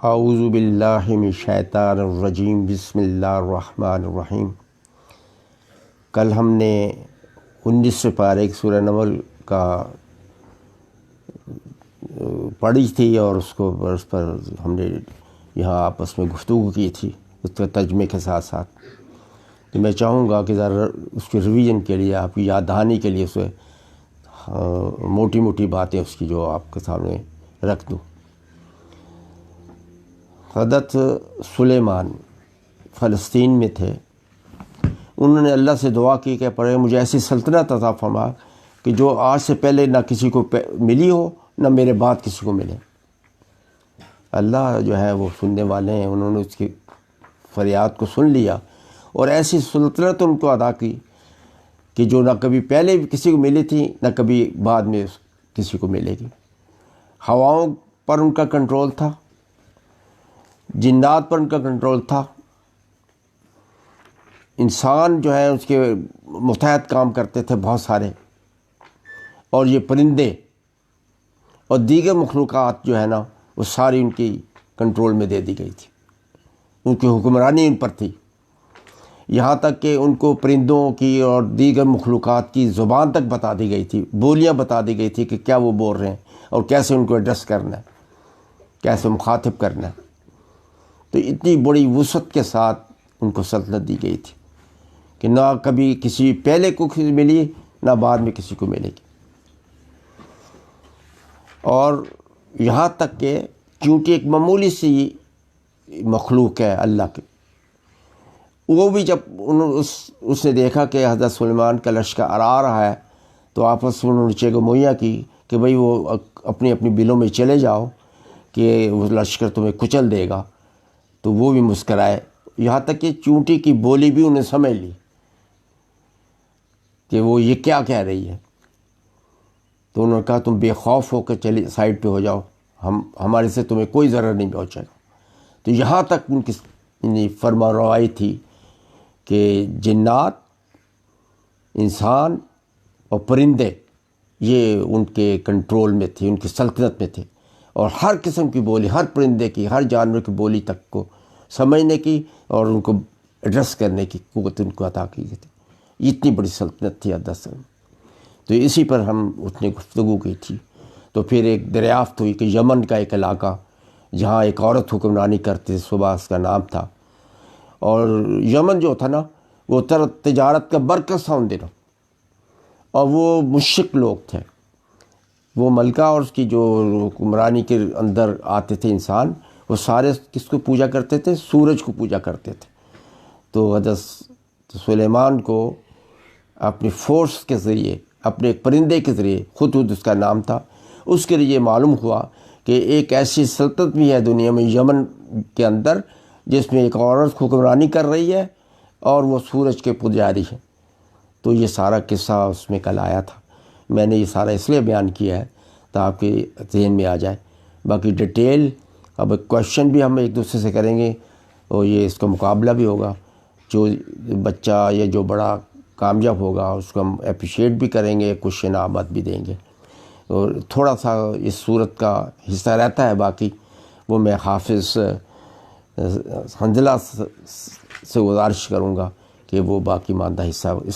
اعوذ باللہ من الشیطان الرجیم، بسم اللہ الرحمن الرحیم۔ کل ہم نے 19 پارے سورہ نمل کا پڑھی تھی اور اس پر ہم نے یہاں آپس میں گفتگو کی تھی اس کے ترجمے کے ساتھ ساتھ۔ تو میں چاہوں گا کہ ذرا اس کے ریویژن کے لیے، آپ کی یاد دہانی کے لیے اسے موٹی موٹی باتیں اس کی جو آپ کے سامنے رکھ دوں۔ حضرت سلیمان فلسطین میں تھے، انہوں نے اللہ سے دعا کی کہ پڑھے مجھے ایسی سلطنت عطا فرما کہ جو آج سے پہلے نہ کسی کو ملی ہو نہ میرے بعد کسی کو ملے۔ اللہ جو ہے وہ سننے والے ہیں، انہوں نے اس کی فریاد کو سن لیا اور ایسی سلطنت ان کو عطا کی کہ جو نہ کبھی پہلے کسی کو ملی تھی نہ کبھی بعد میں کسی کو ملے گی۔ ہواؤں پر ان کا کنٹرول تھا، جنات پر ان کا کنٹرول تھا، انسان جو ہے اس کے متحد کام کرتے تھے بہت سارے، اور یہ پرندے اور دیگر مخلوقات جو ہے نا وہ ساری ان کی کنٹرول میں دے دی گئی تھی، ان کی حکمرانی ان پر تھی۔ یہاں تک کہ ان کو پرندوں کی اور دیگر مخلوقات کی زبان تک بتا دی گئی تھی، بولیاں بتا دی گئی تھی کہ کیا وہ بول رہے ہیں اور کیسے ان کو ایڈریس کرنا ہے، کیسے مخاطب کرنا ہے۔ تو اتنی بڑی وسعت کے ساتھ ان کو سلطنت دی گئی تھی کہ نہ کبھی کسی پہلے کو ملی نہ بعد میں کسی کو ملے گی۔ اور یہاں تک کہ چونٹی ایک معمولی سی مخلوق ہے اللہ کی، وہ بھی جب اس نے دیکھا کہ حضرت سلیمان کا لشکر آ رہا ہے تو آپس میں انہوں نے چیغ کی کہ بھئی وہ اپنی اپنی بلوں میں چلے جاؤ کہ وہ لشکر تمہیں کچل دے گا۔ تو وہ بھی مسکرائے، یہاں تک کہ چونٹی کی بولی بھی انہیں سمجھ لی کہ وہ یہ کیا کہہ رہی ہے۔ تو انہوں نے کہا تم بے خوف ہو کے چلے سائڈ پہ ہو جاؤ، ہمارے سے تمہیں کوئی ضرر نہیں پہنچے گا۔ تو یہاں تک ان کی فرما روائی تھی کہ جنات، انسان اور پرندے یہ ان کے کنٹرول میں تھے، ان کی سلطنت میں تھے، اور ہر قسم کی بولی، ہر پرندے کی، ہر جانور کی بولی تک کو سمجھنے کی اور ان کو ایڈریس کرنے کی قوت ان کو عطا کی گئی تھی۔ اتنی بڑی سلطنت تھی حضرت۔ تو اسی پر ہم اس نے گفتگو کی تھی۔ تو پھر ایک دریافت ہوئی کہ یمن کا ایک علاقہ جہاں ایک عورت حکمرانی کرتی تھی، صبح اس کا نام تھا، اور یمن جو تھا نا وہ تجارت کا مرکز تھا ان دنوں، اور وہ مشرک لوگ تھے۔ وہ ملکہ اور اس کی جو حکمرانی کے اندر آتے تھے انسان، وہ سارے کس کو پوجا کرتے تھے؟ سورج کو پوجا کرتے تھے۔ تو حضرت سلیمان کو اپنی فورس کے ذریعے، اپنے ایک پرندے کے ذریعے، خود اس کا نام تھا، اس کے لیے معلوم ہوا کہ ایک ایسی سلطنت بھی ہے دنیا میں، یمن کے اندر، جس میں ایک عورت حکمرانی کر رہی ہے اور وہ سورج کے پجاری ہیں۔ تو یہ سارا قصہ اس میں کل آیا تھا۔ میں نے یہ سارا اس لیے بیان کیا ہے تو آپ کے ذہن میں آ جائے۔ باقی ڈیٹیل اب کویشچن بھی ہم ایک دوسرے سے کریں گے اور یہ اس کا مقابلہ بھی ہوگا۔ جو بچہ یا جو بڑا کامیاب ہوگا اس کو ہم اپریشیٹ بھی کریں گے، کچھ انعامات بھی دیں گے۔ اور تھوڑا سا اس صورت کا حصہ رہتا ہے، باقی وہ میں حافظ حنظلہ سے گزارش کروں گا کہ وہ باقی ماندہ حصہ اس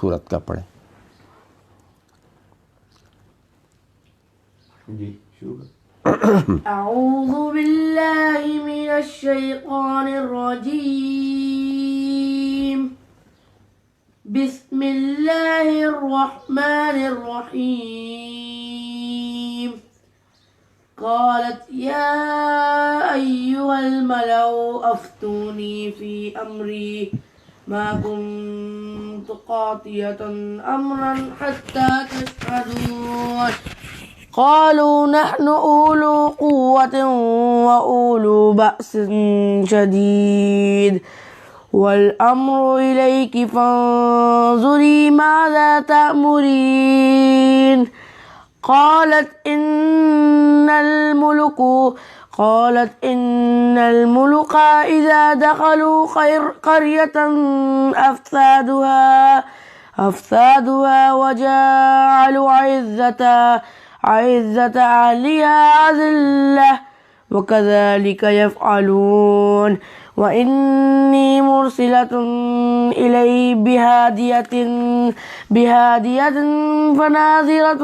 صورت کا پڑھیں۔ جی شروع اعوذ باللہ من الشیطان الرجیم، بسم اللہ الرحمن الرحیم۔ قالت یا ایہا الملأ افتونی فی امری ما كنت قاطعة امرا حتى تشهدون۔ قالوا نحن أولو قوة وأولو بأس شديد والأمر إليك فانظري ماذا تأمرين۔ قالت إن الملك إذا دخلوا قرية أفسادوها وجعلوا عزة أهلها أذلة وكذلك يفعلون وإني مرسلة إليه بهادية فناظرة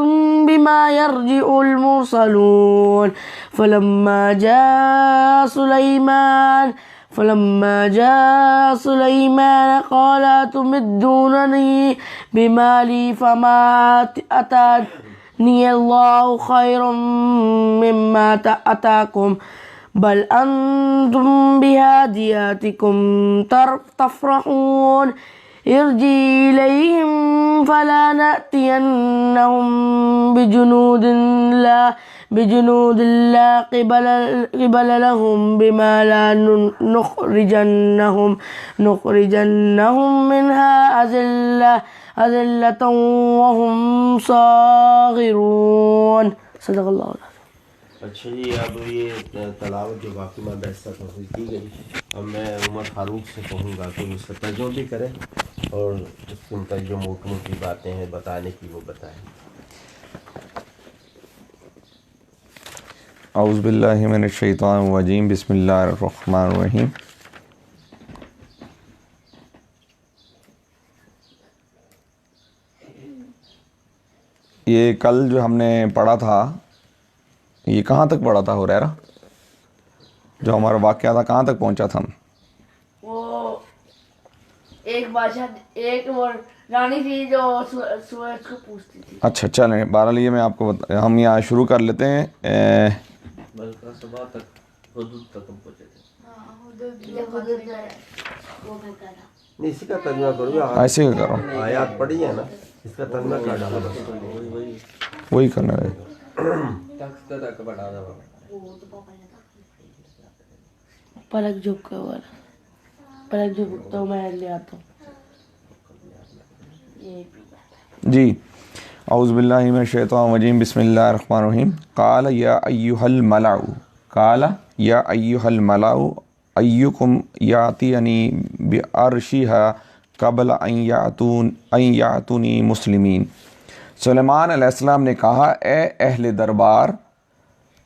بما يرجع المرسلون فلما جاء سليمان قال أتمدونني بمال فما آتاني الله خير مما آتاكم بل أنتم بهادياتكم تفرحون ارجع إليهم فلنأتينهم بجنود لا قبل لهم بما لا نخرجنهم منها أذلة وهم صاغرون صدق اللہ علیہ. اچھا جی، اب یہ تلاوت جو باقی میں بحث تفصیل کی گئی، اب میں عمر فاروق سے کہوں گا کہ اس کا ترجمہ بھی کریں اور اس کے متعلق جو موٹی موٹی باتیں ہیں بتانے کی وہ بتائیں. اعوذ باللہ من الشیطان الرجیم، بسم اللہ الرحمن الرحیم. یہ کل جو ہم نے پڑھا تھا، یہ کہاں تک پڑھا تھا ہریرہ؟ جو ہمارا واقعہ تھا کہاں تک پہنچا تھا ہم؟ وہ ایک بادشاہ، ایک رانی تھی جو سورج کو پوچھتی تھی. اچھا چلیں، بہرحال یہ میں آپ کو ہم یہاں شروع کر لیتے ہیں. بلکہ صبح تک حدود تک ہم پہنچے تھے. نہیں، اسی کا ترجمہ کرو. ایسے ہی کرو، آیات پڑھی ہے نا، اس کا ترجمہ کر ڈالا بس. وہی کرنا ہے. پلک جھپ کے والا، پلک جھپ تو میں لے آتا ہوں. جی، اعوذ باللہ من الشیطان الرجیم، بسم اللہ الرحمن الرحیم. قال یا ایھا الملأ، قال یا ایھا الملأ ایکم یاتینی بعرشھا قبل ان یاتونی مسلمین. سلیمان علیہ السلام نے کہا، اے اہل دربار،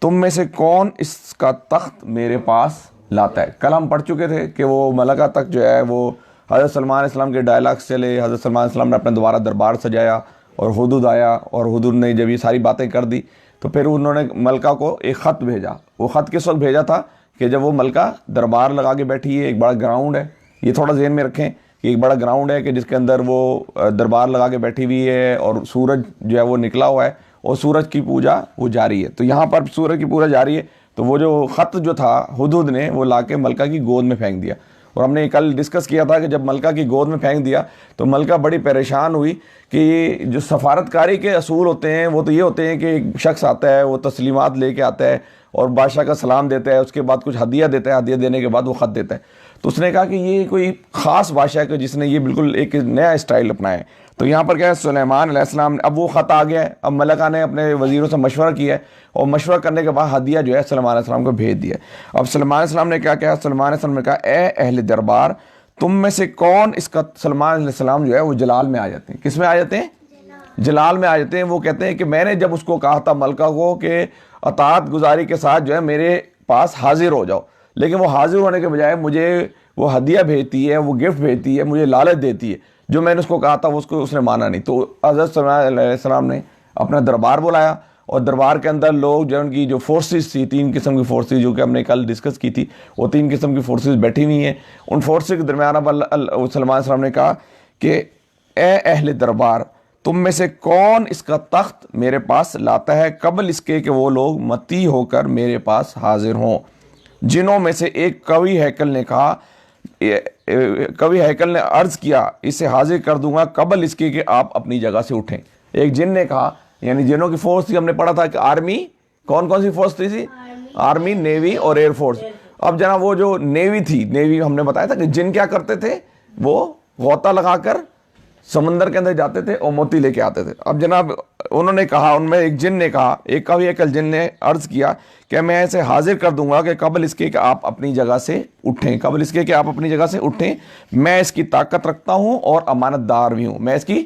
تم میں سے کون اس کا تخت میرے پاس لاتا ہے. کل ہم پڑھ چکے تھے کہ وہ ملکہ تک جو ہے وہ حضرت سلمان علیہ السلام کے ڈائلاگس چلے. حضرت سلمان علیہ السلام نے اپنے دوبارہ دربار سجایا اور حدود آیا، اور حدود نے جب یہ ساری باتیں کر دی تو پھر انہوں نے ملکہ کو ایک خط بھیجا. وہ خط کس وقت بھیجا تھا؟ کہ جب وہ ملکہ دربار لگا کے بیٹھی ہے، ایک بڑا گراؤنڈ ہے. یہ تھوڑا ذہن میں رکھیں کہ ایک بڑا گراؤنڈ ہے کہ جس کے اندر وہ دربار لگا کے بیٹھی ہوئی ہے، اور سورج جو ہے وہ نکلا ہوا ہے اور سورج کی پوجا وہ جاری ہے. تو یہاں پر سورج کی پوجا جاری ہے، تو وہ جو خط جو تھا حدود نے وہ لا کے ملکہ کی گود میں پھینک دیا. اور ہم نے کل ڈسکس کیا تھا کہ جب ملکہ کی گود میں پھینک دیا تو ملکہ بڑی پریشان ہوئی کہ جو سفارتکاری کے اصول ہوتے ہیں وہ تو یہ ہوتے ہیں کہ ایک شخص آتا ہے، وہ تسلیمات لے کے آتا ہے اور بادشاہ کا سلام دیتا ہے، اس کے بعد کچھ ہدیہ دیتا ہے، ہدیہ دینے کے بعد وہ خط دیتا ہے. تو اس نے کہا کہ یہ کوئی خاص بادشاہ ہے جس نے یہ بالکل ایک نیا اسٹائل اپنایا ہے. تو یہاں پر کیا ہے، سلیمان علیہ السلام، اب وہ خط آ گیا ہے، اب ملکہ نے اپنے وزیروں سے مشورہ کیا ہے اور مشورہ کرنے کے بعد ہدیہ جو ہے سلیمان علیہ السلام کو بھیج دیا. اب سلیمان علیہ السلام نے کیا کہا؟ سلیمان علیہ السلام نے کہا، اے اہل دربار، تم میں سے کون اس کا. سلیمان علیہ السلام جو ہے وہ جلال میں آ جاتے ہیں. کس میں آ جاتے ہیں؟ جلال میں آ جاتے ہیں. وہ کہتے ہیں کہ میں نے جب اس کو کہا تھا ملکہ کو کہ اطاعت گزاری کے ساتھ جو ہے میرے پاس حاضر ہو جاؤ، لیکن وہ حاضر ہونے کے بجائے مجھے وہ ہدیہ بھیجتی ہے، وہ گفٹ بھیجتی ہے، مجھے لالچ دیتی ہے. جو میں نے اس کو کہا تھا اس نے مانا نہیں. تو حضرت صلی اللہ علیہ السلام نے اپنا دربار بلایا، اور دربار کے اندر لوگ جو ان کی جو فورسز تھی، 3 قسم کی فورسز جو کہ ہم نے کل ڈسکس کی تھی، وہ 3 قسم کی فورسز بیٹھی ہوئی ہیں. ان فورسز کے درمیان اب سلمان علیہ السلام نے کہا کہ اے اہل دربار، تم میں سے کون اس کا تخت میرے پاس لاتا ہے قبل اس کے کہ وہ لوگ متی ہو کر میرے پاس حاضر ہوں. جنوں میں سے ایک کوی ہیکل نے کہا، کوی ہیکل نے عرض کیا، اسے حاضر کر دوں گا قبل اس کے کہ آپ اپنی جگہ سے اٹھیں. ایک جن نے کہا، یعنی جنوں کی فورس تھی، ہم نے پڑھا تھا کہ آرمی، کون کون سی فورس تھی؟ آرمی، نیوی اور ایئر فورس. اب جناب وہ جو نیوی تھی، نیوی ہم نے بتایا تھا کہ جن کیا کرتے تھے، وہ غوطہ لگا کر سمندر کے اندر جاتے تھے اور موتی لے کے آتے تھے. اب جناب انہوں نے کہا، ان میں ایک جن نے کہا، ایک کوی ہیکل جن نے عرض کیا کہ میں اسے حاضر کر دوں گا کہ قبل اس کے کہ آپ اپنی جگہ سے اٹھیں، قبل اس کے کہ آپ اپنی جگہ سے اٹھیں. میں اس کی طاقت رکھتا ہوں اور امانت دار بھی ہوں. میں اس کی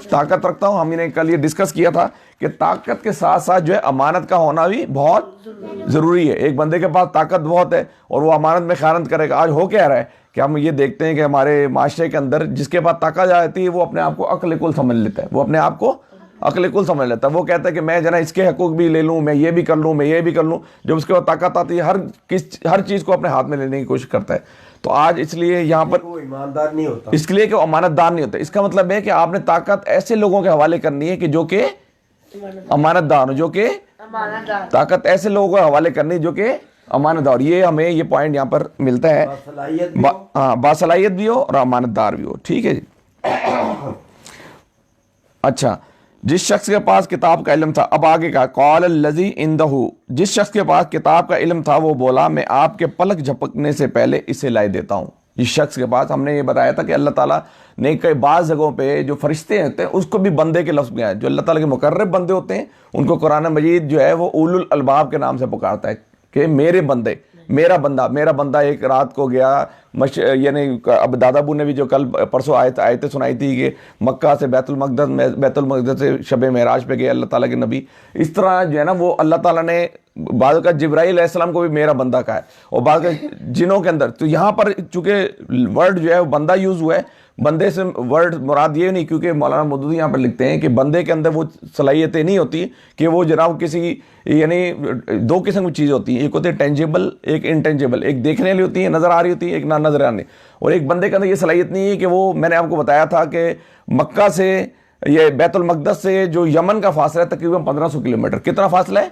طاقت رکھتا ہوں. ہم نے کل یہ ڈسکس کیا تھا کہ طاقت کے ساتھ ساتھ جو ہے امانت کا ہونا بھی بہت ضروری ہے. ایک بندے کے پاس طاقت بہت ہے اور وہ امانت میں خیانت کرے گا. آج ہو کیا رہا ہے کہ ہم یہ دیکھتے ہیں کہ ہمارے معاشرے کے اندر جس کے پاس طاقت آتی ہے وہ اپنے آپ کو عقل کل سمجھ لیتا ہے, وہ اپنے آپ کو عقل کل سمجھ لیتا ہے. وہ کہتا ہے کہ میں جنا اس کے حقوق بھی لے لوں, میں یہ بھی کر لوں, میں یہ بھی کر لوں. جب اس کے پاس طاقت آتی ہے ہر چیز کو اپنے ہاتھ میں لینے کی کوشش کرتا ہے. تو آج اس لیے یہاں پر وہ ایماندار نہیں ہوتا, اس لیے کہ وہ امانت دار نہیں ہوتا. اس کا مطلب ہے کہ آپ نے طاقت ایسے لوگوں کے حوالے کرنی ہے کہ جو کہ امانت دار ہو, جو کہ امانت دار. طاقت ایسے لوگوں کے حوالے کرنی جو کہ امانت دار. یہ ہمیں یہ پوائنٹ یہاں پر ملتا ہے, باصلاحیت بھی ہو. ہاں باصلاحیت بھی ہو اور امانت دار بھی ہو. ٹھیک ہے جی. اچھا, جس شخص کے پاس کتاب کا علم تھا, اب آگے کا قال الذی عندہ, جس شخص کے پاس کتاب کا علم تھا وہ بولا میں آپ کے پلک جھپکنے سے پہلے اسے لائے دیتا ہوں. جس شخص کے پاس, ہم نے یہ بتایا تھا کہ اللہ تعالیٰ نے کئی بعض جگہوں پہ جو فرشتے ہوتے ہیں اس کو بھی بندے کے لفظ میں آئے. جو اللہ تعالیٰ کے مقرب بندے ہوتے ہیں ان کو قرآن مجید جو ہے وہ اولو الالباب کے نام سے پکارتا ہے کہ میرے بندے, میرا بندہ. ایک رات کو گیا یعنی اب دادا ابو نے بھی جو کل پرسوں آیتیں سنائی تھی کہ مکہ سے بیت المقدس سے شب معراج پہ گئے اللہ تعالیٰ کے نبی. اس طرح جو ہے نا وہ اللہ تعالیٰ نے بعض کا جبرائیل علیہ السلام کو بھی میرا بندہ کہا ہے, اور بعض کا جنوں کے اندر. تو یہاں پر چونکہ ورڈ جو ہے وہ بندہ یوز ہوا ہے, بندے سے ورڈ مراد یہ نہیں, کیونکہ مولانا مودودی یہاں پر لکھتے ہیں کہ بندے کے اندر وہ صلاحیتیں نہیں ہوتی کہ وہ جناب کسی, یعنی دو قسم کی چیزیں ہوتی ہیں, ایک ہوتی ہے ٹینجیبل, ایک انٹینجیبل. ایک دیکھنے والی ہوتی ہے, نظر آ رہی ہوتی ہے, ایک نہ نظر آنے. اور ایک بندے کے اندر یہ صلاحیت نہیں ہے کہ وہ, میں نے آپ کو بتایا تھا کہ مکہ سے یہ بیت المقدس سے جو یمن کا فاصلہ ہے تقریباً 1500 کلومیٹر. کتنا فاصلہ ہے؟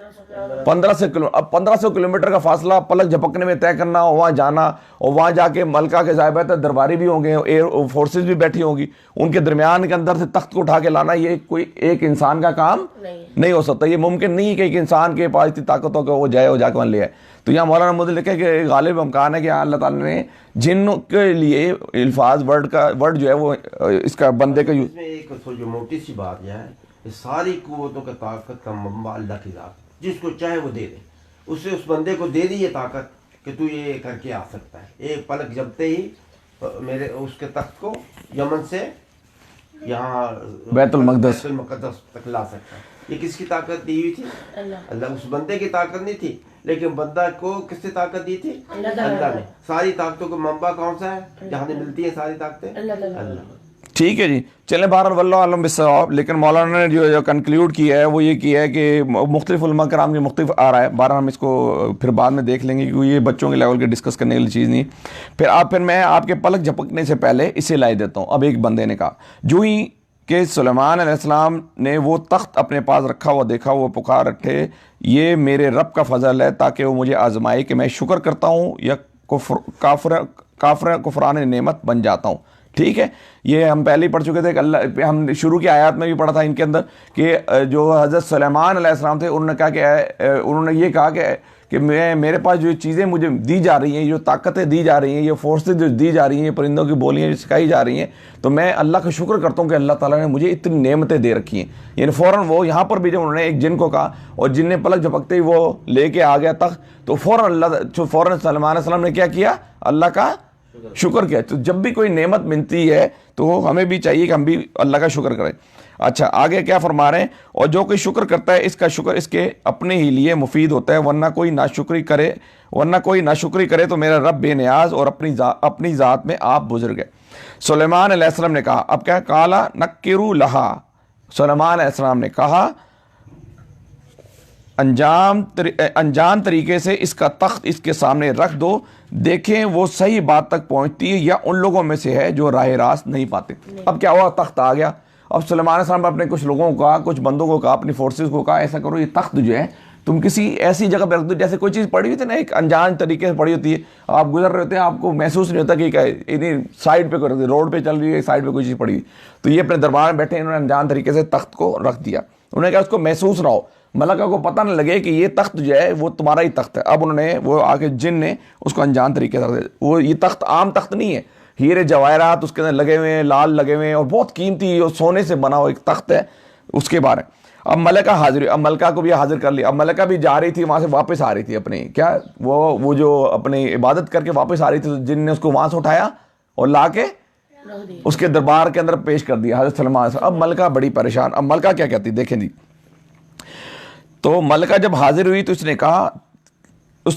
1500 کلومیٹر. اب 1500 کلومیٹر کا فاصلہ پلک جھپکنے میں طے کرنا, وہاں جانا, اور وہاں جا کے ملکہ کے ضابط درباری بھی ہوں گے, ایئر فورسز بھی بیٹھی ہوں گی, ان کے درمیان کے اندر سے تخت کو اٹھا کے لانا یہ کوئی ایک انسان کا کام نہیں ہو سکتا. یہ ممکن نہیں ہے کہ ایک انسان کے پاس اتنی طاقت ہو کہ وہ جائے, وہ جا کے وہاں لے آئے. تو یہاں مولانا مودودی لکھے کہ غالب امکان ہے کہ اللہ تعالیٰ نے جن کے لیے الفاظ ورڈ جو ہے وہ اس کا بندے کا اس میں ایک جو موٹی سی بات یہ ہے, ساری قوتوں کا طاقت کا منبع اللہ کی ذات, جس کو چاہے وہ دے دے. اسے اس بندے کو دے دی یہ طاقت کہ تو یہ کر کے آ سکتا ہے. ایک پلک جبتے ہی میرے اس کے تخت کو یمن سے یہاں بیت المقدس تک لا سکتا ہے. یہ کس کی طاقت دی ہوئی تھی؟ اللہ. اس بندے کی طاقت نہیں تھی, لیکن بندہ کو کس نے طاقت دی تھی؟ اللہ نے. ساری طاقتوں کا منبع کون سا ہے جہاں سے ملتی ہیں ساری طاقتیں؟ اللہ. ٹھیک ہے جی. چلیں بہرحال واللہ عالم بالصواب. لیکن مولانا نے جو کنکلیوڈ کیا ہے وہ یہ کیا ہے کہ مختلف علماء کرام کے مختلف آ رہا ہے. بہرحال ہم اس کو پھر بعد میں دیکھ لیں گے کیونکہ یہ بچوں کے لیول کے ڈسکس کرنے والی چیز نہیں. پھر میں آپ کے پلک جھپکنے سے پہلے اسے لائے دیتا ہوں. اب ایک بندے نے کہا جو ہی کہ سلیمان علیہ السلام نے وہ تخت اپنے پاس رکھا ہوا دیکھا, وہ پکار اٹھے یہ میرے رب کا فضل ہے تاکہ وہ مجھے آزمائے کہ میں شکر کرتا ہوں یا کفران نعمت بن جاتا ہوں. ٹھیک ہے, یہ ہم پہلے ہی پڑھ چکے تھے کہ اللہ, ہم شروع کی آیات میں بھی پڑھا تھا ان کے اندر کہ جو حضرت سلیمان علیہ السلام تھے انہوں نے کہا کہ انہوں نے یہ کہا کہ میرے پاس جو چیزیں مجھے دی جا رہی ہیں, جو طاقتیں دی جا رہی ہیں, یہ فورسز جو دی جا رہی ہیں, پرندوں کی بولیاں جو سکھائی جا رہی ہیں, تو میں اللہ کا شکر کرتا ہوں کہ اللہ تعالیٰ نے مجھے اتنی نعمتیں دے رکھی ہیں. یعنی فوراً وہ یہاں پر بھی جب انہوں نے ایک جن کو کہا اور جن نے پلک جھپکتے ہی وہ لے کے آ گیا تخت, تو فوراً سلیمان علیہ السلام نے کیا کیا؟ اللہ کا شکر کیا. تو جب بھی کوئی نعمت ملتی ہے تو ہمیں بھی چاہیے کہ ہم بھی اللہ کا شکر کریں. اچھا آگے کیا فرما رہے ہیں, اور جو کوئی شکر کرتا ہے اس کا شکر اس کے اپنے ہی لیے مفید ہوتا ہے, ورنہ کوئی ناشکری کرے تو میرا رب بے نیاز اور اپنی ذات میں آپ بزرگ ہے. سلیمان علیہ السلام نے کہا, اب کیا کالا نکرو لہا, سلیمان علیہ السلام نے کہا انجان طریقے سے اس کا تخت اس کے سامنے رکھ دو, دیکھیں وہ صحیح بات تک پہنچتی ہے یا ان لوگوں میں سے ہے جو راہ راست نہیں پاتے. اب کیا ہوا, تخت آ گیا. اب سلیمان علیہ السلام نے اپنے کچھ لوگوں کو کہا, کچھ بندوں کو کہا, اپنی فورسز کو کہا ایسا کرو یہ تخت جو ہے تم کسی ایسی جگہ پہ رکھ دو جیسے کوئی چیز پڑی ہوئی تھی نا, ایک انجان طریقے سے پڑی ہوتی ہے, آپ گزر رہے ہوتے ہیں آپ کو محسوس نہیں ہوتا کہ سائڈ پہ کوئی رکھ دی, روڈ پہ چل رہی ہے سائڈ پہ کوئی چیز پڑی ہوئی. تو یہ اپنے دربار میں بیٹھے انہوں نے انجان طریقے سے تخت کو رکھ دیا. انہوں نے کہا اس کو محسوس نہ ہو, ملکہ کو پتہ نہ لگے کہ یہ تخت جو ہے وہ تمہارا ہی تخت ہے. اب انہوں نے وہ آگے جن نے اس کو انجان طریقے سے رکھ دیا. وہ یہ تخت عام تخت نہیں ہے, ہیرے جواہرات اس کے اندر لگے ہوئے ہیں, لال لگے ہوئے ہیں, اور بہت قیمتی اور سونے سے بنا ہوا ایک تخت ہے اس کے بارے. اب ملکہ حاضر ہوئی, اب ملکہ کو بھی حاضر کر لیا. اب ملکہ بھی جا رہی تھی وہاں سے واپس آ رہی تھی اپنی کیا وہ جو اپنی عبادت کر کے واپس آ رہی تھی, جن نے اس کو وہاں سے اٹھایا اور لا کے اس کے دربار کے اندر پیش کر دیا حضرت سلیمان. اب ملکہ بڑی پریشان. اب ملکہ کیا کہتی دیکھیں جی, تو ملکہ جب حاضر ہوئی تو اس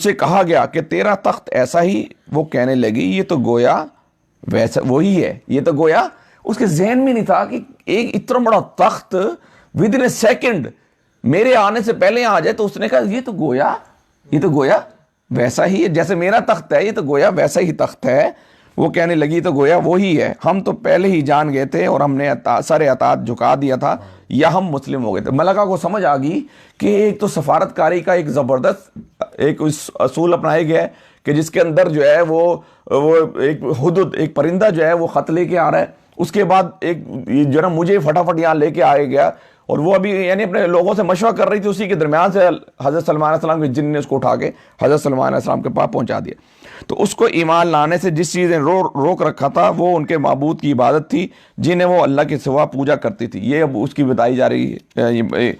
سے کہا گیا کہ تیرا تخت ایسا ہی. وہ کہنے لگی یہ تو گویا ویسا وہی ہے. یہ تو گویا اس کے ذہن میں نہیں تھا کہ ایک اتنا بڑا تخت ود ان اے سیکنڈ میرے آنے سے پہلے آ جائے. تو اس نے کہا یہ تو گویا ویسا ہی ہے جیسے میرا تخت ہے, یہ تو گویا ویسا ہی تخت ہے. وہ کہنے لگی تو گویا وہی ہے, ہم تو پہلے ہی جان گئے تھے اور ہم نے سر اطاعت جھکا دیا تھا یا ہم مسلم ہو گئے تھے. ملکہ کو سمجھ آ گئی کہ ایک تو سفارت کاری کا ایک زبردست ایک اصول اپنایا گیا ہے کہ جس کے اندر جو ہے وہ ایک حدود ایک پرندہ جو ہے وہ خط لے کے آ رہا ہے. اس کے بعد ایک جو نا مجھے فٹافٹ یہاں لے کے آئے گیا اور وہ ابھی یعنی اپنے لوگوں سے مشورہ کر رہی تھی. اسی کے درمیان سے حضرت سلمان علیہ السلام کے جن نے اس کو اٹھا کے حضرت سلمان علیہ السلام کے پاس پہنچا دیا. تو اس کو ایمان لانے سے جس چیز نے روک رکھا تھا وہ ان کے معبود کی عبادت تھی جنہیں وہ اللہ کے سوا پوجا کرتی تھی. یہ اب اس کی بتائی جا رہی ہے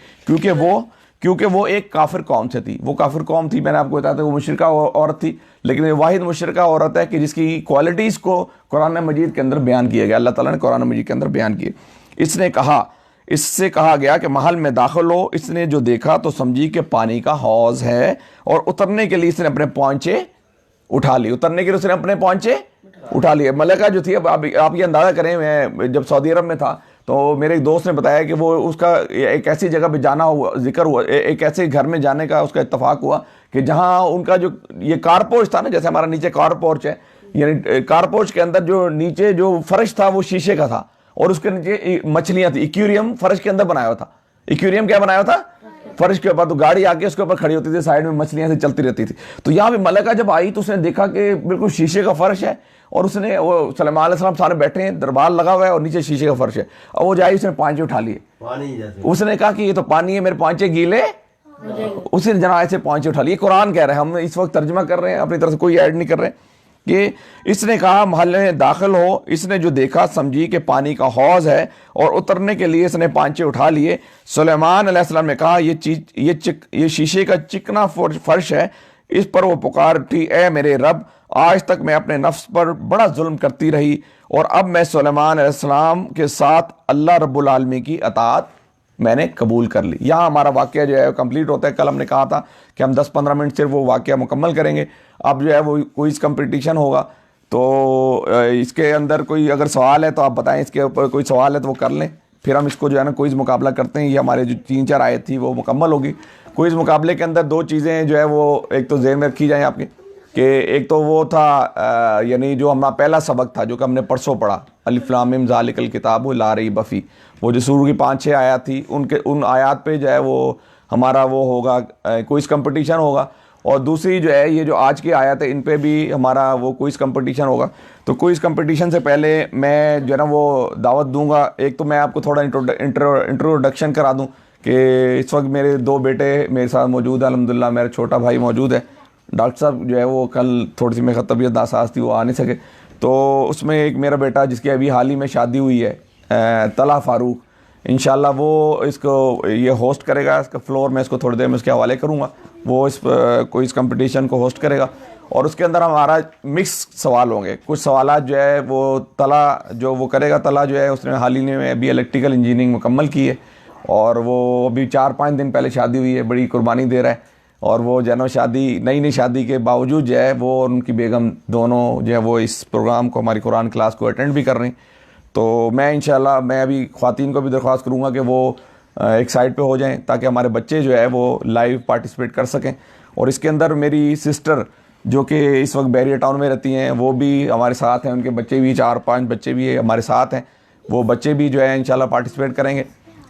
کیونکہ وہ ایک کافر قوم سے تھی. وہ کافر قوم تھی, میں نے آپ کو بتایا تھا, وہ مشرکہ عورت تھی, لیکن یہ واحد مشرکہ عورت ہے کہ جس کی کوالٹیز کو قرآن مجید کے اندر بیان کیا گیا. اللہ تعالیٰ نے قرآن مجید کے اندر بیان کیے. اس سے کہا گیا کہ محل میں داخل ہو. اس نے جو دیکھا تو سمجھی کہ پانی کا حوض ہے اور اترنے کے لیے اس نے اپنے پونچے اٹھا لیے. ملکہ جو تھی, اب آپ یہ اندازہ کریں, میں جب سعودی عرب میں تھا تو میرے ایک دوست نے بتایا کہ وہ اس کا ایک ایسی جگہ پہ جانا ہوا, ذکر ہوا, ایک ایسے گھر میں جانے کا اس کا اتفاق ہوا کہ جہاں ان کا جو یہ کار پورچ تھا نا, جیسے ہمارا نیچے کار پورچ ہے, یعنی کار پورچ کے اندر جو نیچے جو فرش تھا وہ شیشے کا تھا اور اس کے نیچے مچھلیاں تھی. ایکویریم فرش کے اندر بنایا ہوا تھا. ایکویریم کیا بنایا ہوا تھا؟ فرش کے اوپر. تو گاڑی آ کے اس کے اوپر کھڑی ہوتی تھی, سائڈ میں مچھلیاں سے چلتی رہتی تھی. تو یہاں پہ ملکہ جب آئی تو اس نے دیکھا کہ بالکل شیشے کا فرش ہے اور اس نے وہ سلمان علیہ السلام سارے بیٹھے ہیں, دربار لگا ہوا ہے اور نیچے شیشے کا فرش ہے. اور وہ جائی اس نے پانچے اٹھا لیے. اس نے کہا کہ یہ تو پانی ہے, میرے پانچے گیلے. اس نے جناب ایسے پانچے اٹھا لیے. قرآن کہہ رہے ہیں, ہم اس وقت ترجمہ کر رہے ہیں, اپنی طرف سے کوئی ایڈ نہیں کر رہے کہ اس نے کہا محل میں داخل ہو. اس نے جو دیکھا سمجھی کہ پانی کا حوض ہے اور اترنے کے لیے اس نے پانچے اٹھا لیے. سلیمان علیہ السلام نے کہا یہ شیشے کا چکنا فرش ہے. اس پر وہ پکار اٹھی, اے میرے رب, آج تک میں اپنے نفس پر بڑا ظلم کرتی رہی اور اب میں سلیمان علیہ السلام کے ساتھ اللہ رب العالمین کی اطاعت میں نے قبول کر لی. یہاں ہمارا واقعہ جو ہے کمپلیٹ ہوتا ہے. کل ہم نے کہا تھا کہ ہم 10-15 منٹ صرف وہ واقعہ مکمل کریں گے. اب جو ہے وہ کوئز کمپٹیشن ہوگا, تو اس کے اندر کوئی اگر سوال ہے تو آپ بتائیں, اس کے اوپر کوئی سوال ہے تو وہ کر لیں, پھر ہم اس کو جو ہے نا کوئز مقابلہ کرتے ہیں. یہ ہمارے جو 3-4 آیت تھی وہ مکمل ہوگی. کوئز مقابلے کے اندر 2 چیزیں جو ہے وہ ایک تو ذہن میں رکھی جائیں آپ کے, کہ ایک تو وہ تھا یعنی جو ہمارا پہلا سبق تھا جو کہ ہم نے پرسوں پڑھا, الف لام میم ذالک الکتاب لا ریب فیہ, وہ جو سورہ کی 5-6 آیات تھی ان آیات پہ جو ہے وہ ہمارا وہ ہوگا کوئز کمپٹیشن ہوگا. اور دوسری جو ہے یہ جو آج کی آیت ہے ان پہ بھی ہمارا وہ کوئز کمپٹیشن ہوگا. تو کوئز کمپٹیشن سے پہلے میں جو ہے نا وہ دعوت دوں گا. ایک تو میں آپ کو تھوڑا انٹروڈکشن کرا دوں کہ اس وقت میرے 2 بیٹے میرے ساتھ موجود ہیں الحمدللہ. میرا چھوٹا بھائی موجود ہے. ڈاکٹر صاحب جو ہے وہ کل تھوڑی سی میری طبیعت ناساز تھی, وہ آ نہیں سکے. تو اس میں ایک میرا بیٹا جس کی ابھی حال ہی میں شادی ہوئی ہے, طلحہ فاروق, انشاءاللہ وہ اس کو یہ ہوسٹ کرے گا. اس کا فلور میں اس کو تھوڑی دیر میں اس کے حوالے کروں گا. وہ اس کوئز کمپٹیشن کو ہوسٹ کرے گا اور اس کے اندر ہمارا مکس سوال ہوں گے. کچھ سوالات جو ہے وہ طلحہ جو وہ کرے گا. طلحہ جو ہے اس نے حال ہی میں ابھی الیکٹریکل انجینئرنگ مکمل کی ہے اور وہ ابھی 4-5 دن پہلے شادی ہوئی ہے. بڑی قربانی دے رہا ہے اور وہ جو ہے نا نئی شادی کے باوجود جو ہے وہ اور ان کی بیگم دونوں جو ہے وہ اس پروگرام کو, ہماری قرآن کلاس کو اٹینڈ بھی کر رہی ہیں. تو میں انشاءاللہ میں ابھی خواتین کو بھی درخواست کروں گا کہ وہ ایک سائڈ پہ ہو جائیں تاکہ ہمارے بچے جو ہے وہ لائیو پارٹیسپیٹ کر سکیں. اور اس کے اندر میری سسٹر جو کہ اس وقت بیریا ٹاؤن میں رہتی ہیں وہ بھی ہمارے ساتھ ہیں. ان کے بچے بھی 4-5 بچے بھی ہمارے ساتھ ہیں. وہ بچے بھی جو ہے انشاءاللہ پارٹیسپیٹ کریں گے.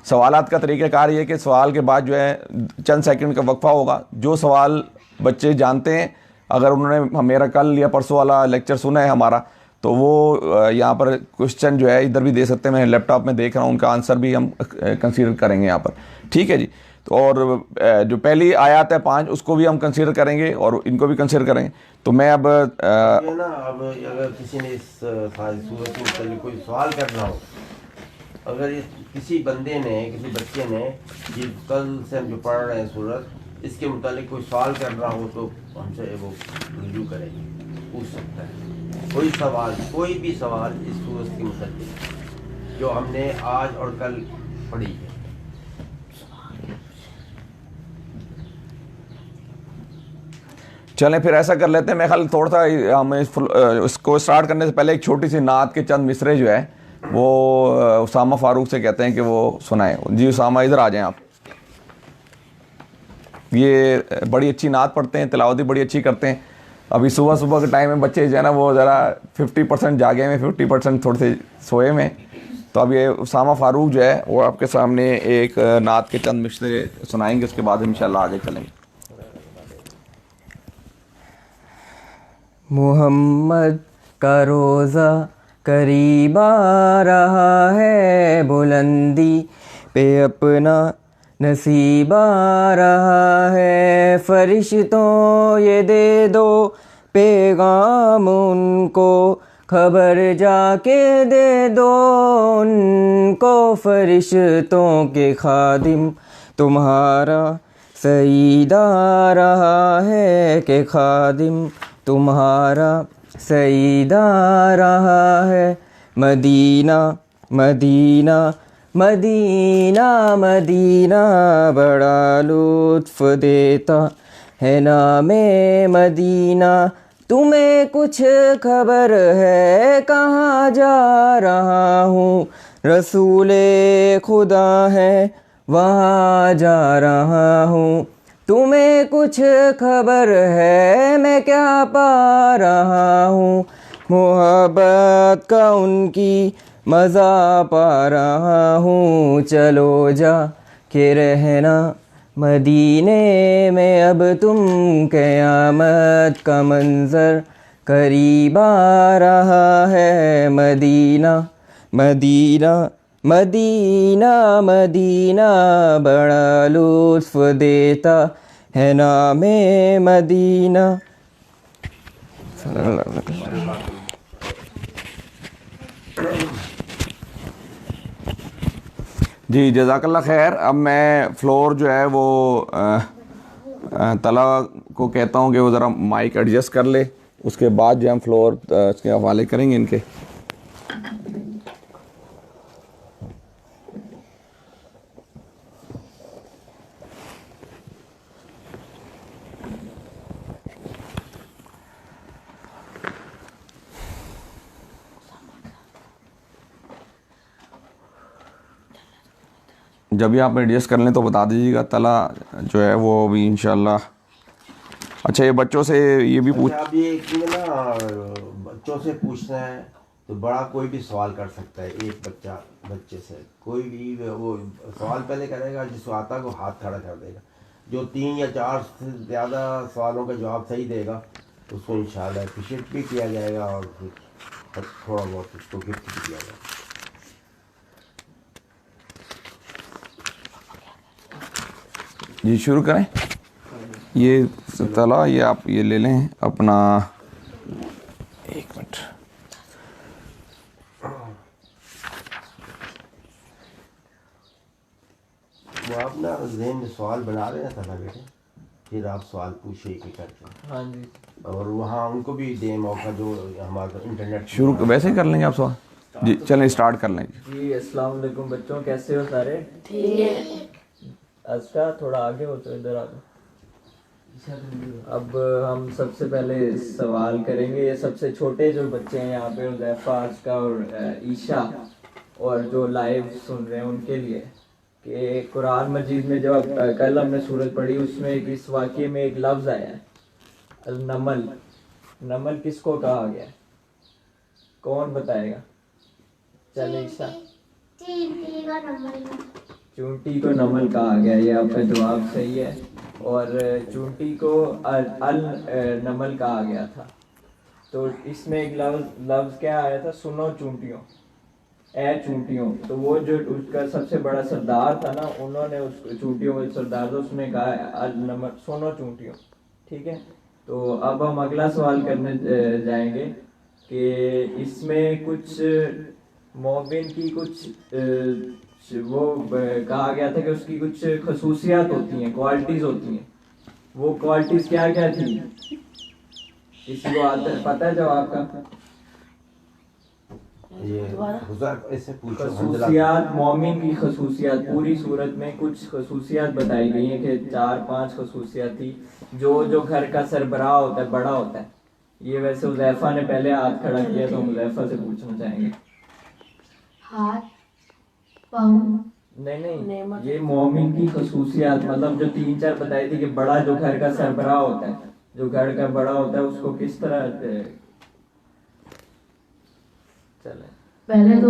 سوالات کا طریقہ کار یہ کہ سوال کے بعد جو ہے چند سیکنڈ کا وقفہ ہوگا. جو سوال بچے جانتے ہیں, اگر انہوں نے میرا کل یا پرسوں والا لیکچر سنا ہے ہمارا, تو وہ یہاں پر کوشچن جو ہے ادھر بھی دے سکتے ہیں. میں لیپ ٹاپ میں دیکھ رہا ہوں, ان کا آنسر بھی ہم کنسیڈر کریں گے یہاں پر. ٹھیک ہے جی. تو اور جو پہلی آیات ہے 5 اس کو بھی ہم کنسیڈر کریں گے اور ان کو بھی کنسیڈر کریں گے. تو میں اب اگر کسی نے اس صورت میں کوئی سوال کرنا ہو, اگر کسی بندے نے کسی بچے نے یہ کل سے ہم جو پڑھ رہے ہیں صورت اس کے متعلق کوئی سوال کرنا ہو تو ہم سے وہ رجوع کریں گے, پوچھ سکتا ہے کوئی سوال, کوئی بھی سوال اس صورت کے متعلق جو ہم نے آج اور کل پڑھی ہے. چلیں پھر ایسا کر لیتے ہیں، میں خیال تھوڑا سا ہم اس کو اسٹارٹ کرنے سے پہلے ایک چھوٹی سی نعت کے چند مصرے جو ہے وہ اسامہ فاروق سے کہتے ہیں کہ وہ سنائیں. جی اسامہ ادھر آ جائیں آپ. یہ بڑی اچھی نعت پڑھتے ہیں، تلاوت بھی بڑی اچھی کرتے ہیں. ابھی صبح صبح کے ٹائم میں بچے جو ہے نا وہ ذرا 50% جاگے ہوئے، 50% تھوڑے سے سوئے میں. تو اب یہ اسامہ فاروق جو ہے وہ آپ کے سامنے ایک نعت کے چند مصرے سنائیں گے، اس کے بعد انشاءاللہ آگے چلیں گے. محمد کا روزہ قریب آ رہا ہے، بلندی پہ اپنا نصیب آ رہا ہے. فرشتوں یہ دے دو پیغام ان کو، خبر جا کے دے دو ان کو. فرشتوں کے خادم تمہارا سعید آ رہا ہے، کہ خادم تمہارا سعید آ رہا ہے. مدینہ مدینہ مدینہ مدینہ بڑا لطف دیتا ہے نام مدینہ. تمہیں کچھ خبر ہے کہاں جا رہا ہوں، رسول خدا ہے وہاں جا رہا ہوں. تمہیں کچھ خبر ہے میں کیا پا رہا ہوں، محبت کا ان کی مزہ پا رہا ہوں. چلو جا کے رہنا مدینے میں اب تم، قیامت کا منظر قریب آ رہا ہے. مدینہ مدینہ مدینہ مدینہ بڑا لطف دیتا ہے نام مدینہ. جی جزاک اللہ خیر. اب میں فلور جو ہے وہ طلحہ کو کہتا ہوں کہ وہ ذرا مائک ایڈجسٹ کر لے، اس کے بعد جو ہم فلور اس کے حوالے کریں گے ان کے. جب بھی آپ ایڈجسٹ کر لیں تو بتا دیجیے گا. طلحہ جو ہے وہ بھی انشاءاللہ. اچھا یہ بچوں سے یہ بھی پوچھ اب یہ نا بچوں سے پوچھنا ہے تو بڑا کوئی بھی سوال کر سکتا ہے. ایک بچے سے کوئی بھی وہ سوال پہلے کرے گا، جس کو آتا ہے وہ ہاتھ کھڑا کر دے گا. جو 3 یا 4 سے زیادہ سوالوں کا جواب صحیح دے گا اس کو انشاءاللہ اپریشیٹ بھی کیا جائے گا اور پھر تھوڑا بہت اس کو گفٹ بھی کیا جائے گا. جی شروع کریں. یہ طلحہ یہ آپ یہ لے لیں اپنا، ایک منٹ. وہ آپ نا ذہن میں سوال بنا رہے ہیں طلحہ بیٹے، پھر آپ سوال پوچھے کہ کرتے ہیں. ہاں جی. اور وہاں ان کو بھی دیں موقع جو ہمارا انٹرنیٹ شروع ویسے ہی کر لیں گے آپ سوال. جی چلیں اسٹارٹ کر لیں. جی السلام علیکم بچوں، کیسے ہو سارے؟ ٹھیک ہے. ازکا تھوڑا آگے ہو تو ادھر آ جاؤ. اب ہم سب سے پہلے سوال کریں گے. یہ سب سے چھوٹے جو بچے ہیں یہاں پہ، حذیفہ، ازکا اور عیشا، اور جو لائیو سن رہے ہیں ان کے لیے، کہ قرآن مجید میں جو کل ہم نے سورت پڑھی اس میں اس واقعے میں ایک لفظ آیا ہے النمل. نمل کس کو کہا گیا ہے؟ کون بتائے گا؟ چلے عیشا. چونٹی کو نمل کہا گیا. یہ آپ کا جواب صحیح ہے. اور چونٹی کو نمل کہا گیا تھا. تو اس میں ایک لفظ کیا آیا تھا؟ سنو چونٹیوں، اے چونٹیوں. تو وہ جو اس کا سب سے بڑا سردار تھا نا، انہوں نے اس چونٹیوں کا سردار تھا، اس نے کہا سنو چونٹیوں. ٹھیک ہے. تو اب ہم اگلا سوال کرنے جائیں گے کہ اس میں کچھ مومن کی کچھ وہ کہا گیا تھا کہ اس کی کچھ خصوصیات ہوتی ہیں، کوالٹیز ہوتی ہیں. وہ کوالٹیز کیا کیا تھی؟ کسی کو پتہ ہے جواب کا؟ یہ حذیفہ سے پوچھو خصوصیات مومن کی خصوصیات پوری صورت میں کچھ خصوصیات بتائی گئی ہیں کہ 4-5 خصوصیات تھی جو گھر کا سربراہ ہوتا ہے بڑا ہوتا ہے. یہ ویسے حذیفہ نے پہلے ہاتھ کھڑا کیا تو ہم حذیفہ سے پوچھنا چاہیں گے. ہاتھ پاؤں نہیں یہ مومن کی خصوصیات مطلب جو 3-4 بتائی تھی کہ بڑا جو گھر کا سربراہ ہوتا ہے جو گھر کا بڑا ہوتا ہے اس کو کس طرح چلیں. پہلے تو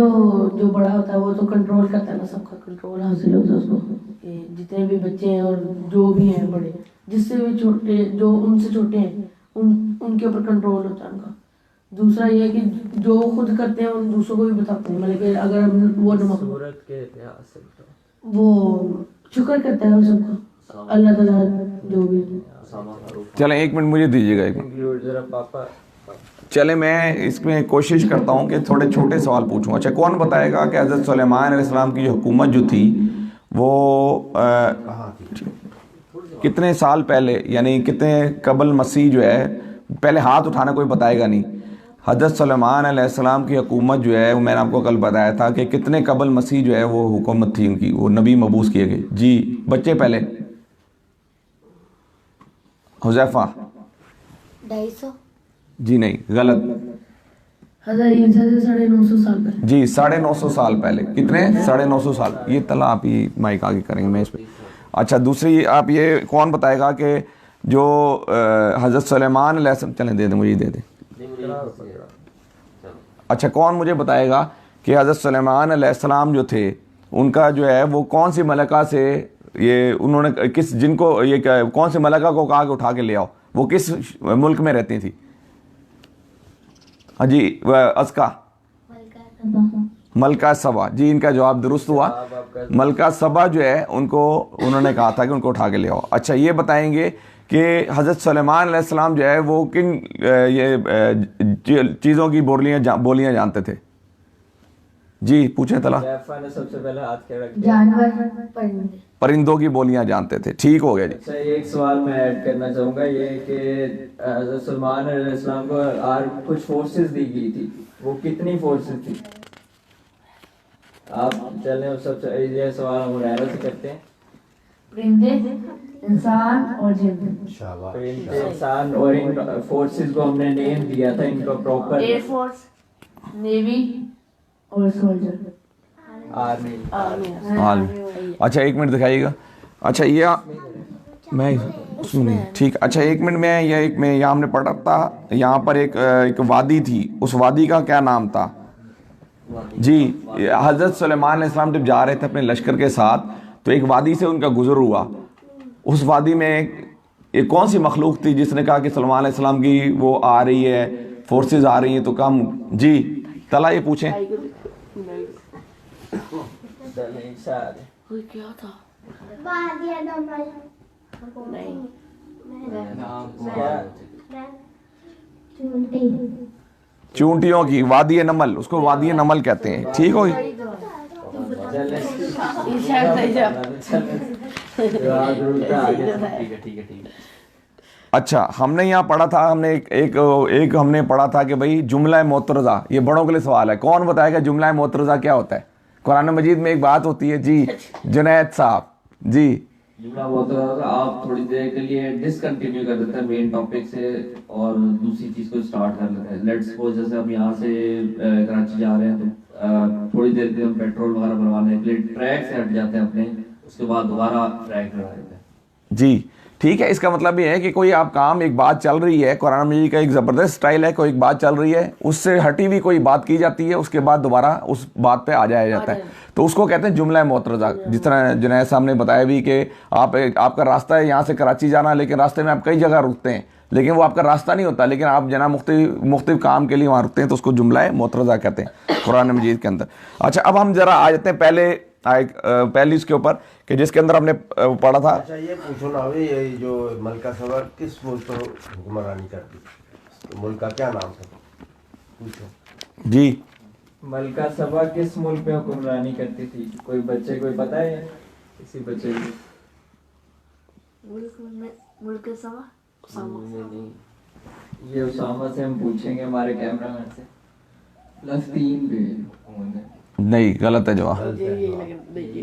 جو بڑا ہوتا ہے وہ تو کنٹرول کرتا ہے نا, سب کا کنٹرول حاصل ہوتا ہے اس کو, کہ جتنے بھی بچے ہیں اور جو بھی ہیں بڑے, جس سے بھی چھوٹے, جو ان سے چھوٹے ہیں ان کے اوپر کنٹرول ہوتا ہے ان کا. دوسرا یہ ہے کہ جو خود کرتے ہیں ان دوسروں کو بھی بتاتے ہیں, مطلب کہ اگر وہ صورت کے اتحاد سے وہ شکر کرتا ہے وہ سب کا, اللہ تعالیٰ جو بھی. چلیں 1 منٹ مجھے دیجیے گا, 1 منٹ. ذرا پاپا چلے میں اس میں کوشش کرتا ہوں کہ تھوڑے چھوٹے سوال پوچھوں. اچھا کون بتائے گا کہ حضرت سلیمان علیہ السلام کی جو حکومت جو تھی وہ کتنے سال پہلے, یعنی کتنے قبل مسیح جو ہے, پہلے ہاتھ اٹھانا کوئی بتائے گا نہیں. حضرت سلیمان علیہ السلام کی حکومت جو ہے وہ میں نے آپ کو کل بتایا تھا کہ کتنے قبل مسیح جو ہے وہ حکومت تھی ان کی, وہ نبی مبعوث کیے گئے. جی بچے پہلے. حذیفہ 250. جی نہیں, غلط. حضرت عیسیٰ سے 950 سال پہلے. جی 950 سال پہلے. کتنے؟ 950 سال. یہ طلع آپ ہی مائک آگے کریں گے میں اس پہ. اچھا دوسری آپ یہ کون بتائے گا کہ جو حضرت سلیمان علیہ السلام, چلیں دے دیں مجھے, دے دیں. اچھا کون مجھے بتائے گا کہ حضرت سلیمان علیہ السلام جو تھے ان کا جو ہے وہ کون سی ملکہ سے یہ انہوں نے کس جن کو یہ کون سی ملکہ کو کہا کہ اٹھا کے لے آؤ, وہ کس ملک میں رہتی تھی؟ ہاں جی ازکا. ملکہ سبا. جی ان کا جواب درست ہوا. ملکہ سبا جو ہے ان کو انہوں نے کہا تھا کہ ان کو اٹھا کے لے آؤ. اچھا یہ بتائیں گے کہ حضرت سلیمان علیہ السلام جو ہے وہ کن یہ چیزوں کی بولیاں جانتے تھے؟ جی پوچھیں طلع. حذیفہ نے سب سے پہلے ہاتھ کھڑا کیا. جانور, پرندے. پرندوں کی بولیاں جانتے تھے. ٹھیک ہو گیا جی. اچھا ایک سوال میں ایڈ کرنا چاہوں گا, یہ کہ حضرت سلیمان علیہ السلام کو اور کچھ فورسز دی گئی تھی, وہ کتنی فورسز تھی؟ آپ چلیں سب سے یہ سوال ہم حریرہ سے کرتے ہیں. پرندے, انسان اور جن. پرندے, انسان اور ان فورسز کو ہم نے نیم دیا تھا ان کا پراپر. ایئر فورس, نیوی اور سولجر. آرمی. اچھا 1 منٹ دکھائیے گا. اچھا یہ میں سنیے ٹھیک. اچھا 1 منٹ میں یہاں ہم نے پڑھا تھا, یہاں پر ایک وادی تھی, اس وادی کا کیا نام تھا؟ جی حضرت سلیمان علیہ السلام جب جا رہے تھے اپنے لشکر کے ساتھ تو ایک وادی سے ان کا گزر ہوا. اس وادی میں ایک کون سی مخلوق تھی جس نے کہا کہ سلیمان علیہ السلام کی وہ آ رہی ہے, فورسز آ رہی ہیں تو کم. جی طلع یہ پوچھیں. کیا تھا؟ چونٹیوں کی وادی نمل, اس کو وادی نمل کہتے ہیں. ٹھیک ہوگی. اچھا ہم نے یہاں پڑھا تھا, ہم نے ایک ہم نے پڑھا تھا کہ بھائی جملہ معترضہ, یہ بڑوں کے لیے سوال ہے. کون بتائے گا جملہ معترضہ کیا ہوتا ہے؟ قرآن مجید میں ایک بات ہوتی ہے. جی جنید صاحب. جی جملہ معترضہ آپ تھوڑی دیر کے لیے ڈسکنٹینیو کر دیتے ہیں مین ٹاپک سے اور دوسری چیز کو سٹارٹ کر لیتے ہیں. لیٹس سپوز جیسے ہم یہاں سے کراچی جا رہے ہیں تو تھوڑی دیر کے ہم پیٹرول وغیرہ بھروانے کے لیے ٹریک سے ہٹ جاتے ہیں اپنے, اس کے بعد دوبارہ ٹریک پہ آتے ہیں. جی ٹھیک ہے. اس کا مطلب یہ ہے کہ کوئی آپ کام, ایک بات چل رہی ہے, قرآن مجید کا ایک زبردست سٹائل ہے, کوئی ایک بات چل رہی ہے, اس سے ہٹی ہوئی کوئی بات کی جاتی ہے, اس کے بعد دوبارہ اس بات پہ آ جایا جاتا ہے, تو اس کو کہتے ہیں جملہ معترضہ. جس طرح جنید صاحب نے بتایا بھی کہ آپ کا راستہ ہے یہاں سے کراچی جانا, لیکن راستے میں آپ کئی جگہ رکتے ہیں, لیکن وہ آپ کا راستہ نہیں ہوتا, لیکن آپ جناب مختلف کام کے لیے وہاں رکتے ہیں, تو اس کو جملہ معترضہ کہتے ہیں قرآن مجید کے اندر. اچھا اب ہم ذرا آ جاتے ہیں پہلی اس کے اوپر کہ جس کے اندر ہم نے پڑھا تھا. اچھا یہ پوچھو نا ابھی, یہ جو ملکہ سبا کس ملک پر حکمرانی کرتی, ملک کا کیا نام تھا پوچھو. جی ملکہ سبا کس ملک پہ حکمرانی کرتی تھی؟ کوئی بچے کوئی پتہ ہے کسی بچے کو؟ ملک سبا یہ اسامہ سے ہم پوچھیں گے, ہمارے کیمرہ مین سے. +3 پہ نہیں غلط ہے جواب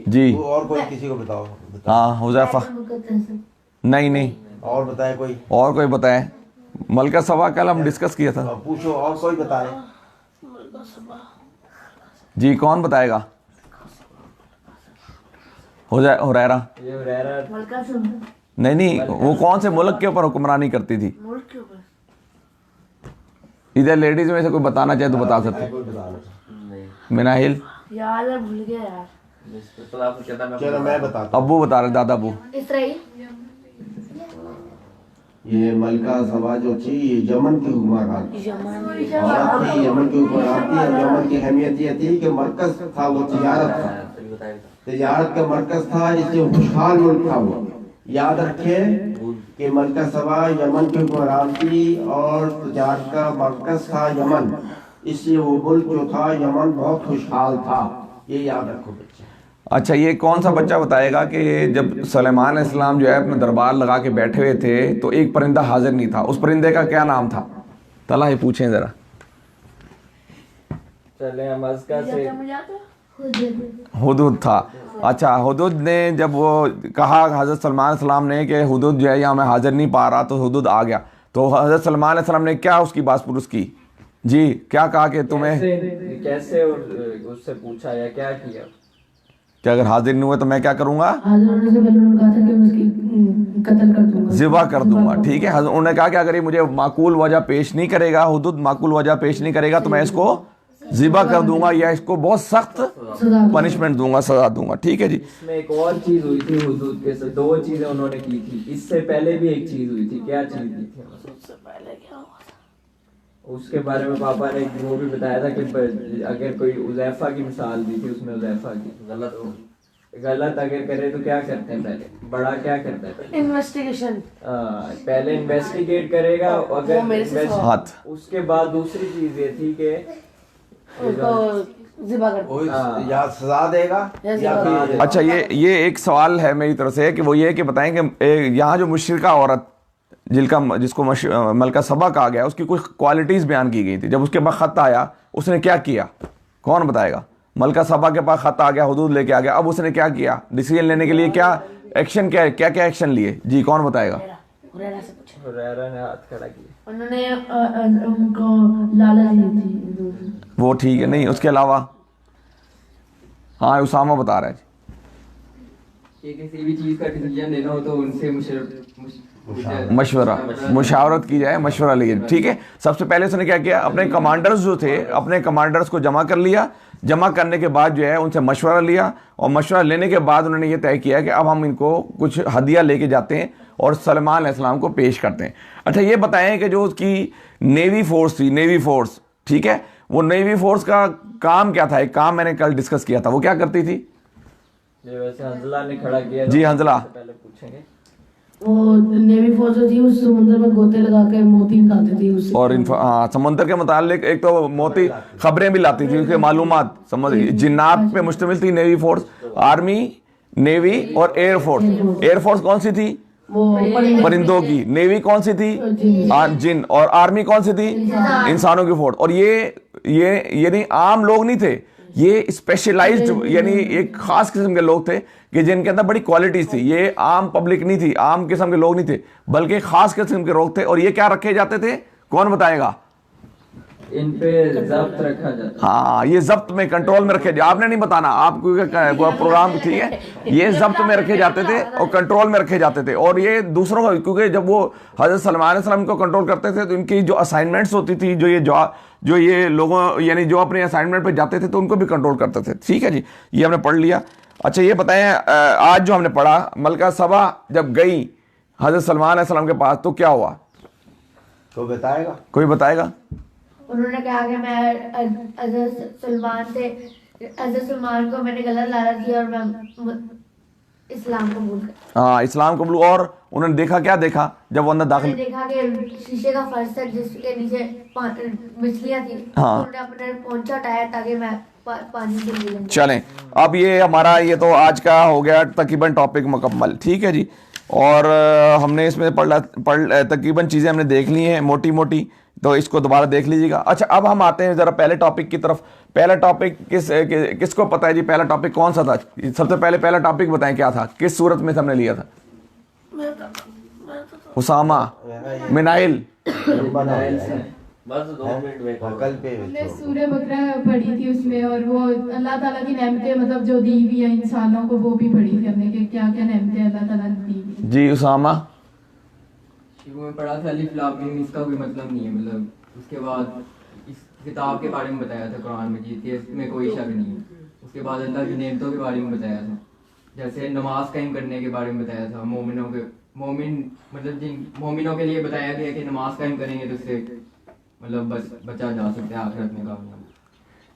جی وہ اور کوئی کسی کو بتاؤ ہاں حذیفہ نہیں اور بتائے کوئی اور کوئی بتائے ملکہ سبا کل ہم ڈسکس کیا تھا پوچھو اور کوئی بتائے جی کون بتائے گا ہریرہ یہ ہریرہ نہیں وہ کون سے ملک کے اوپر حکمرانی کرتی تھی ادھر لیڈیز میں سے کوئی بتانا چاہے تو بتا سکتے مناہل یار بھول گیا یار چلو میں بتاتا ابو بتا رہے دادا ابو اسرائیل یہ ملکہ سبا جو تھی یہ یمن کی حکمران عورت تھی یمن کی حکمران تھی اور یمن کی اہمیت یہ تھی کہ مرکز تھا وہ تجارت تھا تجارت کا مرکز تھا اس لیے خوشحال ملک تھا وہ یاد رکھے کہ ملکہ سبا یمن کی حکمران تھی اور تجارت کا مرکز تھا یمن اس لیے وہ ملک جو تھا یمن بہت خوشحال تھا یہ یاد رکھو بچے اچھا یہ کون سا بچہ بتائے گا کہ جب سلیمان علیہ السلام جو ہے اپنے دربار لگا کے بیٹھے ہوئے تھے تو ایک پرندہ حاضر نہیں تھا اس پرندے کا کیا نام تھا طلحہ یہ پوچھیں ذرا چلیں ہم ازکا سے حدود تھا اچھا حدود نے جب وہ کہا حضرت سلمان علیہ السلام نے کہ حدود جو ہے یہاں میں حاضر نہیں پا رہا تو حدود آ گیا تو حضرت سلمان علیہ السلام نے کیا اس کی باس پرس کی جی کیا کہا کہ تمہیں کیسے اس سے پوچھا یا کیا کیا کہ اگر حاضر نہیں ہوئے تو میں کیا کروں گا حاضر ہونے سے پہلے انہوں نے کہا تھا کہ میں اس کی قتل کر دوں گا ذبح کر دوں گا ٹھیک ہے انہوں نے کہا کہ اگر یہ مجھے معقول وجہ پیش نہیں کرے گا حدود معقول وجہ پیش نہیں کرے گا تو میں اس کو ذبح کر دوں گا یا اس کو بہت سخت پنشمنٹ دوں گا سزا دوں گا ٹھیک ہے جی اس میں ایک اور چیز ہوئی تھی حدود کے ساتھ 2 چیزیں انہوں نے کی تھی اس سے پہلے بھی ایک چیز ہوئی تھی کیا چیز کی تھی اس کے بارے میں پاپا نے وہ بھی بتایا تھا کہ اگر کوئی حذیفہ کی مثال دی تھی اس میں حذیفہ کی غلط اگر کرے تو کیا کرتے ہیں پہلے بڑا کیا کرتا ہے انویسٹیگیشن پہلے انویسٹیگیٹ کرے گا اگر ہاتھ اس کے بعد دوسری چیز یہ تھی کہ اس کو ذبح کر دوں یا سزا دے گا یا پھر اچھا یہ ایک سوال ہے میری طرف سے کہ وہ یہ کہ بتائیں کہ یہاں جو مشرکہ عورت جس کو ملکہ سبا کہا گیا اس کی کچھ کوالٹیز بیان کی گئی تھی جب اس کے پاس خط آیا اس نے کیا کیا کون بتائے گا ملکہ سبا کے پاس خط آ گیا حدود لے کے آ گیا اب اس نے کیا کیا ڈیسیژن لینے کے لیے کیا ایکشن کیا ایکشن لیے جی کون بتائے گا ہریرہ سے پوچھا ہریرہ نے ہاتھ کھڑا کیا انہوں نے ان کو لالچ دی تھی وہ ٹھیک ہے نہیں اس کے علاوہ ہاں اسامہ بتا رہا ہے کہ کسی بھی چیز کا ڈیسیژن لینا ہو تو ان سے مشاورت کی جائے مشورہ لیے ٹھیک ہے سب سے پہلے اس نے کیا کیا اپنے کمانڈرز جو تھے اپنے کمانڈرز کو جمع کر لیا جمع کرنے کے بعد جو ہے ان سے مشورہ لیا اور مشورہ لینے کے بعد انہوں نے یہ طے کیا کہ اب ہم ان کو کچھ ہدیہ لے کے جاتے ہیں اور سلمان علیہ السلام کو پیش کرتے ہیں اچھا یہ بتائیں کہ جو اس کی نیوی فورس تھی نیوی فورس ٹھیک ہے وہ نیوی فورس کا کام کیا تھا ایک کام میں نے کل ڈسکس کیا تھا وہ کیا کرتی تھی ویسے حنزلہ نے کھڑا کیا جی حنزلہ پہلے پوچھیں گے وہ نیوی فورس جو تھی اس سمندر میں گوتے لگا کے موتی نکالتی تھی اس سے اور سمندر کے متعلق ایک تو موتی خبریں بھی لاتی تھی اس کے معلومات جنات پہ مشتمل تھی نیوی فورس آرمی نیوی اور ایئر فورس کون سی تھی پرندوں کی نیوی کون سی تھی جن اور آرمی کون سی تھی انسانوں کی فورس اور یہ یعنی عام لوگ نہیں تھے یہ اسپیشلائزڈ یعنی ایک خاص قسم کے لوگ تھے کہ جن کے اندر بڑی کوالٹیز تھی یہ عام پبلک نہیں تھی عام قسم کے لوگ نہیں تھے بلکہ خاص قسم کے لوگ تھے اور یہ کیا رکھے جاتے تھے کون بتائے گا ان پہ ضبط رکھا جاتا ہاں یہ ضبط میں کنٹرول میں رکھے آپ نے نہیں بتانا آپ کو پروگرام ٹھیک ہے یہ ضبط میں رکھے جاتے تھے اور کنٹرول میں رکھے جاتے تھے اور یہ دوسروں کو کیونکہ جب وہ حضرت سلمان علیہ السلام کو کنٹرول کرتے تھے تو ان کی جو اسائنمنٹس ہوتی تھی جو یہ لوگوں یعنی جو اپنے اسائنمنٹ پہ جاتے تھے تو ان کو بھی کنٹرول کرتے تھے ٹھیک ہے جی یہ ہم نے پڑھ لیا اچھا یہ بتائیں آج جو ہم نے پڑھا ملکہ سبا جب گئی حضرت سلمان علیہ السلام کے پاس تو کیا ہوا کوئی بتائے گا انہوں نے کہا کہ میں حضرت سلمان کو میں نے غلط لالچ دیا اور میں اسلام قبول کر ہاں اسلام قبول اور انہوں نے دیکھا کیا دیکھا جب وہ اندر داخل دیکھا کہ شیشے کا فرش تھا جس کے نیچے مچھلیاں تھیں انہوں نے اپنے پونچھا اٹھایا تاکہ میں پانی سے لے لوں چلیں اب یہ ہمارا یہ تو آج کا ہو گیا تقریباً ٹاپک مکمل ٹھیک ہے جی اور ہم نے اس میں تقریباً چیزیں ہم نے دیکھ لی ہیں موٹی موٹی تو اس کو دوبارہ دیکھ لیجیے گا. اچھا اب ہم آتے ہیں ذرا پہلے ٹاپک کی طرف. پہلا ٹاپک کس کو پتہ ہے جی؟ پہلا ٹاپک کون سا تھا؟ سب سے پہلے پہلا ٹاپک بتائیں کیا تھا, کس صورت میں ہم نے لیا تھا؟ اسامہ منائل. بس 2 منٹ میں ہم نے سورہ بقرہ پڑھی تھی اس میں, اور وہ اللہ تعالیٰ کی نعمتیں مطلب جو دی ہوئی ہیں انسانوں کو وہ بھی پڑھی تھی ہم نے کہ کیا کیا نعمتیں اللہ تعالیٰ نے دی ہوئی. جی اسامہ. شروع میں پڑھا تھا الف لام میم, اس کا کوئی مطلب نہیں ہے, مطلب اس کے بعد اس کتاب کے بارے میں بتایا تھا قرآن مجید کہ اس میں کوئی شک نہیں ہے. اس کے بعد اللہ کی نعمتوں کے بارے میں بتایا تھا, جیسے نماز قائم کرنے کے بارے میں بتایا تھا. مومن مطلب جن مومنوں کے لیے بتایا گیا کہ نماز قائم کریں گے تو اس سے مطلب بچا جا سکتا ہے آخرت میں کامیاب.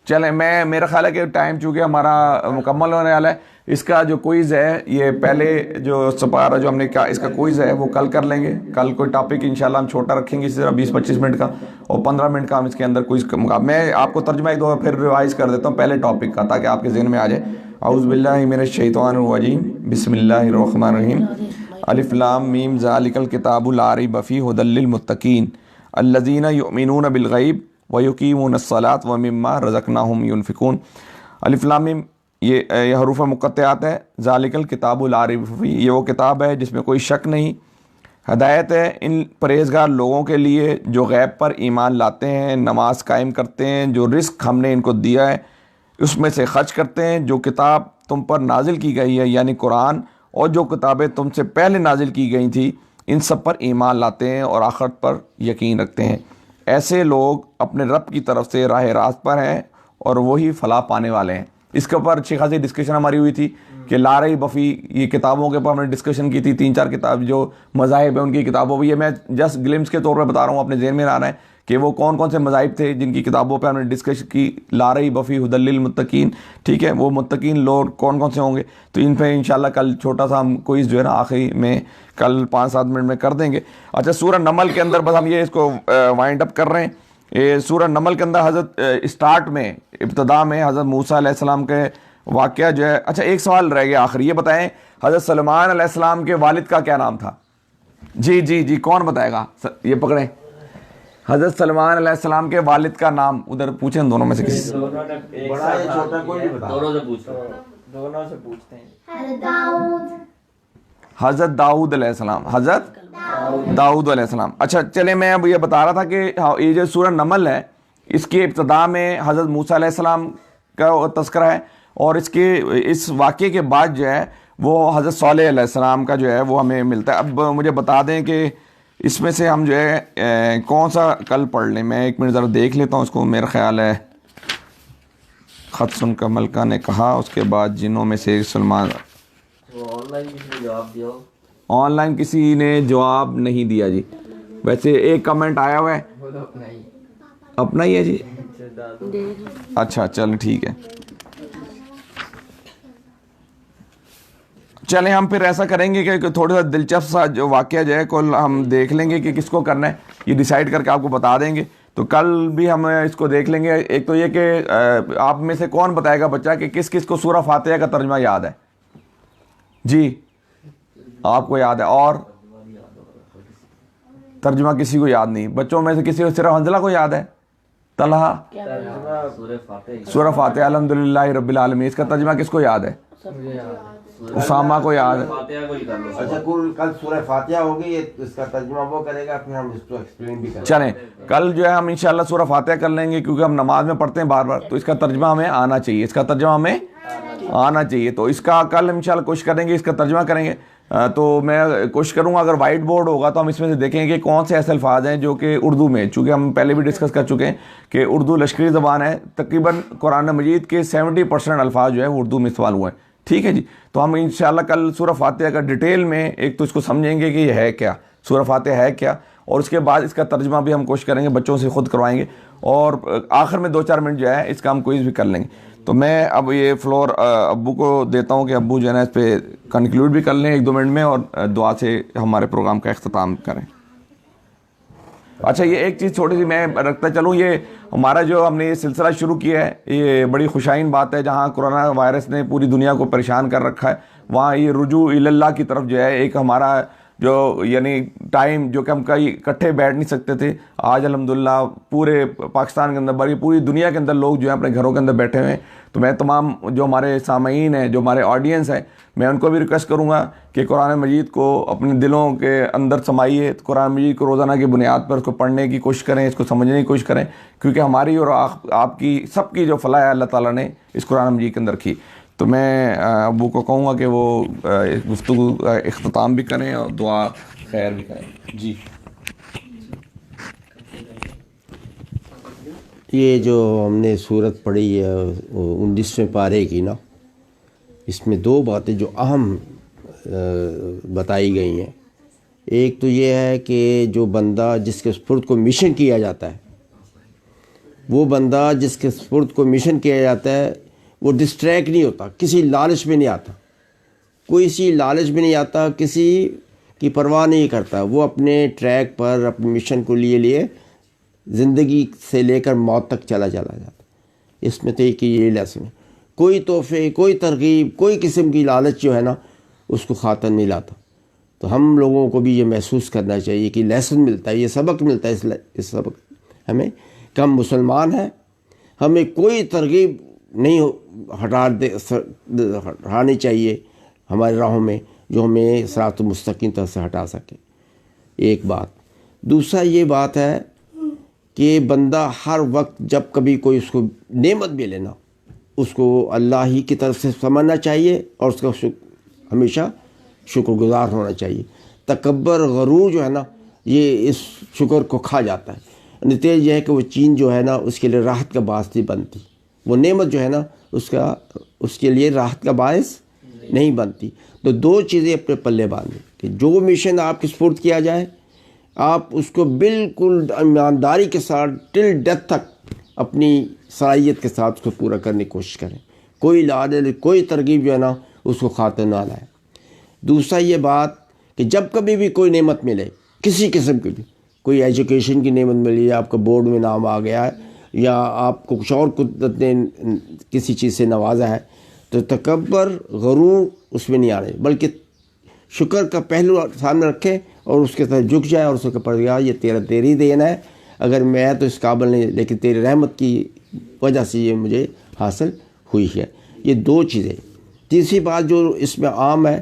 چلیں میرا خیال ہے کہ ٹائم چونکہ ہمارا مکمل ہونے والا ہے, اس کا جو کوئز ہے یہ پہلے جو سپارہ جو ہم نے کہا اس کا کوئز ہے وہ کل کر لیں گے. کل کوئی ٹاپک انشاءاللہ ہم چھوٹا رکھیں گے, اسی طرح 20-25 منٹ کا, اور 15 منٹ کا ہم اس کے اندر کوئز میں آپ کو ترجمہ ایک دو پھر ریوائز کر دیتا ہوں پہلے ٹاپک کا تاکہ آپ کے ذہن میں آ جائے. اعوذ باللہ من الشیطان الرجیم, بسم اللہ الرحمن الرحیم. الف لام میم ذالک الکتاب لا ریب فیہ ھدی للمتقین الذین یؤمنون بالغیب ویقیمون الصلاۃ ومما رزقناہم ینفقون. الف لام میم یہ حروف مقطعات ہے. ذالک الکتاب لا ریب فیہ, یہ وہ کتاب ہے جس میں کوئی شک نہیں. ہدایت ہے ان پرہیزگار لوگوں کے لیے جو غیب پر ایمان لاتے ہیں, نماز قائم کرتے ہیں, جو رزق ہم نے ان کو دیا ہے اس میں سے خرچ کرتے ہیں, جو کتاب تم پر نازل کی گئی ہے یعنی قرآن, اور جو کتابیں تم سے پہلے نازل کی گئی تھیں ان سب پر ایمان لاتے ہیں اور آخرت پر یقین رکھتے ہیں. ایسے لوگ اپنے رب کی طرف سے راہ راست پر ہیں اور وہی فلاح پانے والے ہیں. اس کے اوپر اچھی خاصی ڈسکشن ہماری ہوئی تھی کہ لا ریب فیہ, یہ کتابوں کے اوپر ہم نے ڈسکشن کی تھی. 3-4 کتاب جو مذاہب ہیں ان کی کتابوں پہ, یہ میں جسٹ گلمس کے طور پہ بتا رہا ہوں, اپنے ذہن میں آ رہا ہے کہ وہ کون کون سے مذاہب تھے جن کی کتابوں پہ ہم نے ڈسکشن کی. لا ریب فیہ ھدی للمتقین, ٹھیک ہے, وہ متقین لوگ کون کون سے ہوں گے. تو ان پہ انشاءاللہ کل چھوٹا سا ہم کوئز جو ہے نا آخری میں کل 5-7 منٹ میں کر دیں گے. اچھا سورہ نمل کے اندر بس ہم یہ اس کو وائنڈ اپ کر رہے ہیں. سورہ نمل کے اندر حضرت اسٹارٹ میں ابتدا میں حضرت موسیٰ علیہ السلام کے واقعہ جو ہے. اچھا ایک سوال رہ گیا آخری, یہ بتائیں حضرت سلمان علیہ السلام کے والد کا کیا نام تھا؟ جی کون بتائے گا؟ یہ پکڑیں, حضرت سلمان علیہ السلام کے والد کا نام ادھر پوچھیں دونوں میں سے کسی سے. بڑا ہے چھوٹا کوئی نہیں بتا. دونوں سے پوچھتے ہیں. حضرت داؤد علیہ السلام, حضرت داؤد علیہ السلام. اچھا چلیں میں اب یہ بتا رہا تھا کہ یہ جو سورہ نمل ہے اس کے ابتدا میں حضرت موسیٰ علیہ السلام کا تذکرہ ہے, اور اس واقعے کے بعد جو ہے وہ حضرت صالح علیہ السلام کا جو ہے وہ ہمیں ملتا ہے. اب مجھے بتا دیں کہ اس میں سے ہم جو ہے کون سا کل پڑھ لیں. میں 1 منٹ ذرا دیکھ لیتا ہوں اس کو. میرا خیال ہے خط سن کر ملکہ نے کہا, اس کے بعد جنوں میں سے سلمان. آن لائن کسی نے جواب نہیں دیا جی. ویسے ایک کمنٹ آیا ہوا ہے, اپنا ہی ہے جی. اچھا چل ٹھیک ہے. چلیں ہم پھر ایسا کریں گے کہ تھوڑا سا دلچسپ سا جو واقعہ جو ہے کل ہم دیکھ لیں گے کہ کس کو کرنا ہے, یہ ڈیسائیڈ کر کے آپ کو بتا دیں گے. تو کل بھی ہم اس کو دیکھ لیں گے. ایک تو یہ کہ آپ میں سے کون بتائے گا بچہ کہ کس کس کو سورہ فاتحہ کا ترجمہ یاد ہے؟ جی آپ کو یاد ہے, اور ترجمہ کسی کو یاد نہیں. بچوں میں سے کسی کو صرف حنزلہ کو یاد ہے؟ طلحہ سورہ فاتحہ الحمدللہ رب العالمین, اس کا ترجمہ کس کو یاد ہے؟ اسامہ کو یاد ہے. اچھا کل سورہ فاتحہ ہوگی, اس کا ترجمہ وہ کرے گا, پھر ہم اس کو ایکسپلین بھی کریں. چلیں کل جو ہے ہم انشاءاللہ سورہ فاتحہ کر لیں گے, کیونکہ ہم نماز میں پڑھتے ہیں بار بار, تو اس کا ترجمہ ہمیں آنا چاہیے, اس کا ترجمہ ہمیں آنا چاہیے. تو اس کا کل انشاءاللہ کوشش کریں گے, اس کا ترجمہ کریں گے. تو میں کوشش کروں گا اگر وائٹ بورڈ ہوگا تو ہم اس میں سے دیکھیں گے کہ کون سے ایسے الفاظ ہیں جو کہ اردو میں, چونکہ ہم پہلے بھی ڈسکس کر چکے ہیں کہ اردو لشکری زبان ہے, تقریباً قرآن مجید کے 70% الفاظ جو ہیں وہ اردو میں استعمال ہوئے ہیں. ٹھیک ہے جی. تو ہم انشاءاللہ کل سورہ فاتحہ کا ڈیٹیل میں ایک تو اس کو سمجھیں گے کہ یہ ہے کیا, سورہ فاتحہ ہے کیا, اور اس کے بعد اس کا ترجمہ بھی ہم کوشش کریں گے بچوں سے خود کروائیں گے, اور آخر میں 2-4 منٹ جو ہے اس کا ہم کوئز بھی کر لیں گے. تو میں اب یہ فلور ابو کو دیتا ہوں کہ ابو جو ہے نا اس پہ کنکلوڈ بھی کر لیں 1-2 منٹ میں, اور دعا سے ہمارے پروگرام کا اختتام کریں. اچھا یہ ایک چیز چھوٹی سی میں رکھتا چلوں, یہ ہمارا جو ہم نے یہ سلسلہ شروع کیا ہے یہ بڑی خوشائن بات ہے. جہاں کرونا وائرس نے پوری دنیا کو پریشان کر رکھا ہے, وہاں یہ رجوع اللہ کی طرف جو ہے ایک ہمارا جو یعنی ٹائم جو کہ ہم کہیں اکٹھے بیٹھ نہیں سکتے تھے، آج الحمدللہ پورے پاکستان کے اندر بلکہ پوری دنیا کے اندر لوگ جو ہیں اپنے گھروں کے اندر بیٹھے ہوئے ہیں. تو میں تمام جو ہمارے سامعین ہیں، جو ہمارے آڈینس ہیں، میں ان کو بھی ریکویسٹ کروں گا کہ قرآن مجید کو اپنے دلوں کے اندر سمائیے. قرآن مجید کو روزانہ کی بنیاد پر اس کو پڑھنے کی کوشش کریں، اس کو سمجھنے کی کوشش کریں، کیونکہ ہماری اور آپ کی سب کی جو فلاح ہے اللہ تعالیٰ نے اس قرآن مجید کے اندر کی. تو میں ابو کو کہوں گا کہ وہ گفتگو کا اختتام بھی کریں اور دعا خیر بھی کریں. جی یہ جو ہم نے صورت پڑھی ہے 19ویں پارے کی نا، اس میں دو باتیں جو اہم بتائی گئی ہیں. ایک تو یہ ہے کہ جو بندہ جس کے سپرد کو مشن کیا جاتا ہے، وہ بندہ جس کے سپرد کو مشن کیا جاتا ہے وہ ڈسٹریکٹ نہیں ہوتا، کسی لالچ میں نہیں آتا، کوئی سی لالچ میں نہیں آتا، کسی کی پرواہ نہیں کرتا. وہ اپنے ٹریک پر اپنے مشن کو لیے زندگی سے لے کر موت تک چلا جاتا. اس میں تو ایک یہ لیسن ہے، کوئی تحفے، کوئی ترغیب، کوئی قسم کی لالچ جو ہے نا اس کو خاطر نہیں لاتا. تو ہم لوگوں کو بھی یہ محسوس کرنا چاہیے کہ لیسن ملتا ہے، یہ سبق ملتا ہے اس سبق ہمیں کہ ہم مسلمان ہیں، ہمیں کوئی ترغیب نہیں ہٹانی چاہیے ہمارے راہوں میں جو ہمیں صراط مستقیم طرف سے ہٹا سکے. ایک بات. دوسرا یہ بات ہے کہ بندہ ہر وقت جب کبھی کوئی اس کو نعمت ملے نا، اس کو اللہ ہی کی طرف سے سمجھنا چاہیے اور اس کا ہمیشہ شکر گزار ہونا چاہیے. تکبر، غرور جو ہے نا یہ اس شکر کو کھا جاتا ہے. نتیجہ یہ ہے کہ وہ چین جو ہے نا اس کے لیے راحت کا باعث نہیں بنتی، وہ نعمت جو ہے نا اس کے لیے راحت کا باعث نہیں بنتی. تو دو چیزیں اپنے پلے باندھیں کہ جو مشن آپ کی سپرد کیا جائے آپ اس کو بالکل ایمانداری کے ساتھ ٹل ڈیتھ تک اپنی صلاحیت کے ساتھ اس کو پورا کرنے کی کوشش کریں. کوئی لالچ، کوئی ترغیب جو ہے نا اس کو خاطر نہ لائیں. دوسرا یہ بات کہ جب کبھی بھی کوئی نعمت ملے، کسی قسم کی بھی، کوئی ایجوکیشن کی نعمت ملی ہے، آپ کا بورڈ میں نام آ گیا ہے یا آپ کو کچھ اور قدرت نے کسی چیز سے نوازا ہے، تو تکبر، غرور اس میں نہیں آنے، بلکہ شکر کا پہلو سامنے رکھے اور اس کے ساتھ جھک جائے اور اس کو پردگار یہ تیری دین ہے، اگر میں تو اس قابل نہیں لیکن تیری رحمت کی وجہ سے یہ مجھے حاصل ہوئی ہے. یہ دو چیزیں. تیسری بات جو اس میں عام ہے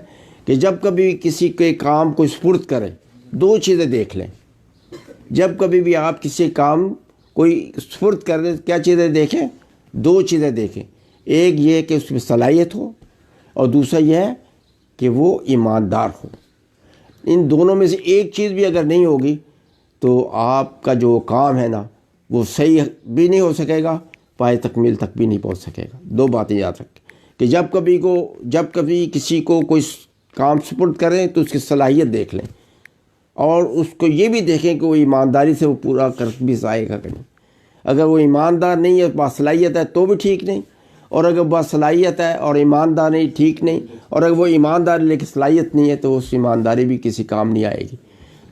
کہ جب کبھی کسی کے کام کو سپرد کریں، دو چیزیں دیکھ لیں. جب کبھی بھی آپ کسی کام کوئی سپرد کر رہے کیا چیزیں دیکھیں؟ دو چیزیں دیکھیں. ایک یہ کہ اس میں صلاحیت ہو اور دوسرا یہ ہے کہ وہ ایماندار ہو. ان دونوں میں سے ایک چیز بھی اگر نہیں ہوگی تو آپ کا جو کام ہے نا وہ صحیح بھی نہیں ہو سکے گا، پائے تکمیل تک بھی نہیں پہنچ سکے گا. دو باتیں یاد رکھیں کہ جب کبھی کسی کو کوئی کام سپرد کریں تو اس کی صلاحیت دیکھ لیں اور اس کو یہ بھی دیکھیں کہ وہ ایمانداری سے وہ پورا کر بھی آئے گا کہ نہیں. اگر وہ ایماندار نہیں ہے، باصلاحیت ہے تو بھی ٹھیک نہیں، اور اگر باصلاحیت ہے اور ایماندار نہیں ٹھیک نہیں، اور اگر وہ ایماندار لیکن صلاحیت نہیں ہے تو اس ایمانداری بھی کسی کام نہیں آئے گی.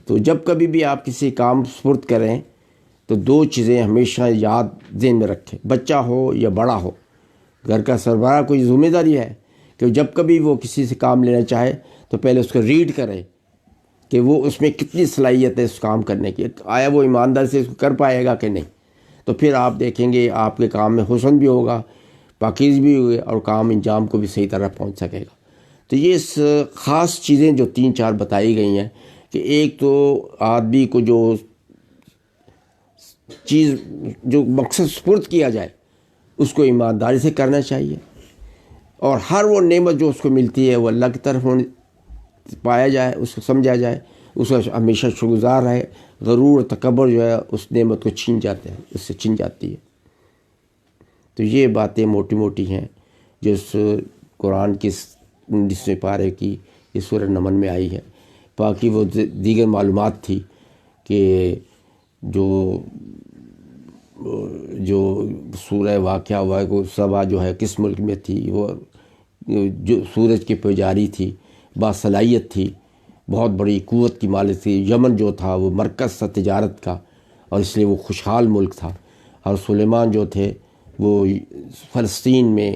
تو جب کبھی بھی آپ کسی کام سپرد کریں تو دو چیزیں ہمیشہ یاد ذہن میں رکھیں، بچہ ہو یا بڑا ہو. گھر کا سربراہ کوئی ذمہ داری ہے کہ جب کبھی وہ کسی سے کام لینا چاہے تو پہلے اس کو ریڈ کرے کہ وہ اس میں کتنی صلاحیت ہے اس کام کرنے کی، آیا وہ ایماندار سے اس کو کر پائے گا کہ نہیں. تو پھر آپ دیکھیں گے آپ کے کام میں حسن بھی ہوگا، پاکیز بھی ہوگی اور کام انجام کو بھی صحیح طرح پہنچ سکے گا. تو یہ خاص چیزیں جو 3-4 بتائی گئی ہیں کہ ایک تو آدمی کو جو مقصد سپرد کیا جائے اس کو ایمانداری سے کرنا چاہیے، اور ہر وہ نعمت جو اس کو ملتی ہے وہ اللہ کی طرف پایا جائے، اس کو سمجھا جائے، اس کا ہمیشہ شکر گزار رہے. غرور اور تکبر جو ہے اس نعمت کو چھین جاتے ہیں، اس سے چھن جاتی ہے. تو یہ باتیں موٹی موٹی ہیں جو اس قرآن کی 19ویں پارے کی اس سورہ نمل میں آئی ہے. باقی وہ دیگر معلومات تھی کہ جو سورہ واقعہ ہوا ہے، سبا جو ہے کس ملک میں تھی، وہ جو سورج کی پجاری تھی، باصلاحیت تھی، بہت بڑی قوت کی مالک تھی. یمن جو تھا وہ مرکز تھا تجارت کا اور اس لیے وہ خوشحال ملک تھا. اور سلیمان جو تھے وہ فلسطین میں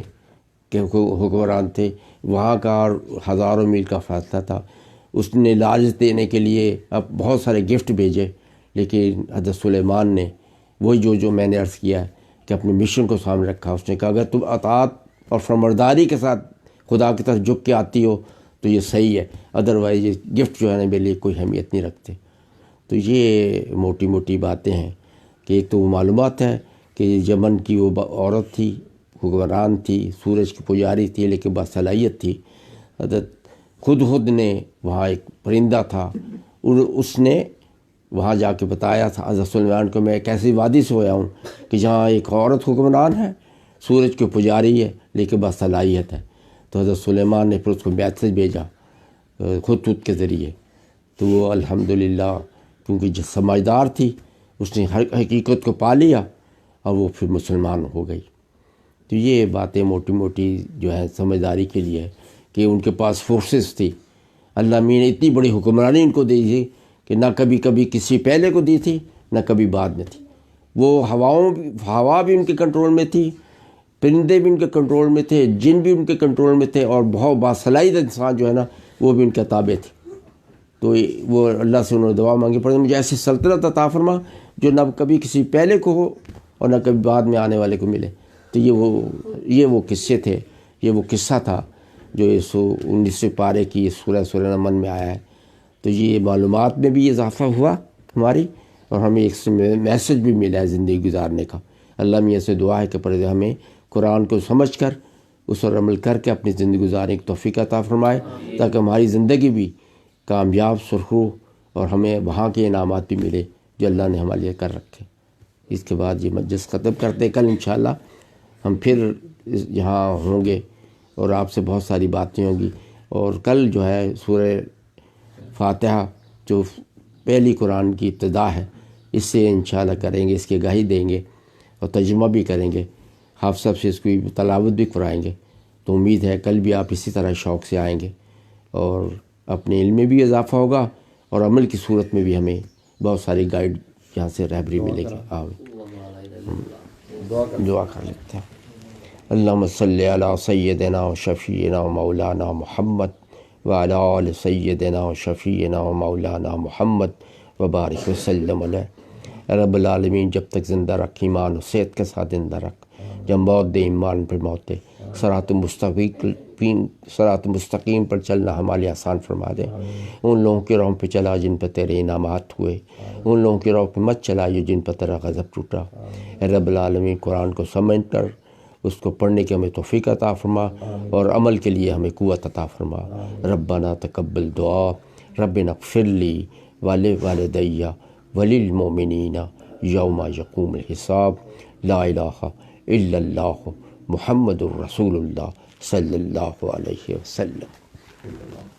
کے حکمران تھے، وہاں کا ہزاروں میل کا فاصلہ تھا. اس نے لالچ دینے کے لیے اب بہت سارے گفٹ بھیجے، لیکن حضرت سلیمان نے وہی جو میں نے عرض کیا ہے کہ اپنے مشن کو سامنے رکھا. اس نے کہا اگر تم اطاعت اور فرمانبرداری کے ساتھ خدا کی طرف جھک کے آتی ہو تو یہ صحیح ہے، ادروائز یہ گفٹ جو ہے نا میرے لیے کوئی اہمیت نہیں رکھتے. تو یہ موٹی موٹی باتیں ہیں کہ ایک تو وہ معلومات ہے کہ یمن کی وہ عورت تھی، حکمران تھی، سورج کی پجاری تھی، لیکن باصلاحیت تھی. حضرت خود نے وہاں ایک پرندہ تھا، اس نے وہاں جا کے بتایا تھا حضرت سلیمان کو میں ایک ایسی وادی سے ہویا ہوں کہ جہاں ایک عورت حکمران ہے، سورج کی پجاری ہے، لیکن باصلاحیت ہے. تو حضرت سلیمان نے پھر اس کو میسج بھیجا خود کے ذریعے. تو وہ الحمدللہ کیونکہ سمجھدار تھی، اس نے ہر حقیقت کو پا لیا اور وہ پھر مسلمان ہو گئی. تو یہ باتیں موٹی موٹی جو ہے سمجھداری کے لیے ہے کہ ان کے پاس فورسز تھی. اللہ میاں نے اتنی بڑی حکمرانی ان کو دی تھی کہ نہ کبھی کسی پہلے کو دی تھی نہ کبھی بعد میں تھی. وہ ہوا بھی ان کے کنٹرول میں تھی، پرندے بھی ان کے کنٹرول میں تھے، جن بھی ان کے کنٹرول میں تھے، اور بہت باصلاحیت انسان جو ہے نا وہ بھی ان کے تابع تھے. تو وہ اللہ سے انہوں نے دعا مانگی پڑی مجھے ایسی سلطنت عطا فرما جو نہ کبھی کسی پہلے کو ہو اور نہ کبھی بعد میں آنے والے کو ملے. تو یہ وہ قصے تھے، یہ وہ قصہ تھا جو 19 پارے کی سورہ نمل میں آیا ہے. تو یہ معلومات میں بھی اضافہ ہوا ہماری، اور ہمیں ایک میسج بھی ملا ہے زندگی گزارنے کا. اللہ میاں سے دعا ہے کہ پردے ہمیں قرآن کو سمجھ کر اس پر عمل کر کے اپنی زندگی گزارنے کی توفیق عطا فرمائے، تاکہ ہماری زندگی بھی کامیاب سرخرو اور ہمیں وہاں کے انعامات بھی ملے جو اللہ نے ہمارے لیے کر رکھے. اس کے بعد یہ مجلس ختم کرتے، کل انشاءاللہ ہم پھر یہاں ہوں گے اور آپ سے بہت ساری باتیں ہوں گی. اور کل جو ہے سورہ فاتحہ جو پہلی قرآن کی ابتدا ہے اس سے انشاءاللہ کریں گے، اس کی گواہی دیں گے اور ترجمہ بھی کریں گے، حافظ صاحب سے اس کی تلاوت بھی کرائیں گے. تو امید ہے کل بھی آپ اسی طرح شوق سے آئیں گے اور اپنے علم میں بھی اضافہ ہوگا اور عمل کی صورت میں بھی ہمیں بہت ساری گائیڈ یہاں سے رہبری ملے گی. دعا کر لیتے ہیں. اللہم صلی علی سیدنا و شفیعنا و مولانا محمد وعلی آل سیدنا و شفیعنا و مولانا محمد وبارک وسلم علیہ. رب العالمین جب تک زندہ رکھ ایمان و صحت کے ساتھ زندہ رکھ، جب موت دے ایمان پر موت دے، صراط مستقیم پر چلنا ہمارے لیے آسان فرما دے. ان لوگوں کی راہوں پہ چلا جن پہ تیرے انعامات ہوئے، ان لوگوں کی راہوں پہ مت چلائیے جن پر تیرا غضب ٹوٹا. اے رب العالمین قرآن کو سمجھ کر اس کو پڑھنے کے ہمیں توفیق عطا فرما اور عمل کے لیے ہمیں قوت عطا فرما. ربنا تقبل دعا، ربنا اغفر لی ولوالدی وللمؤمنین یوم یقوم الحساب. لا الہ الا اللہ محمد الرسول اللہ صلی اللہ علیہ وسلم.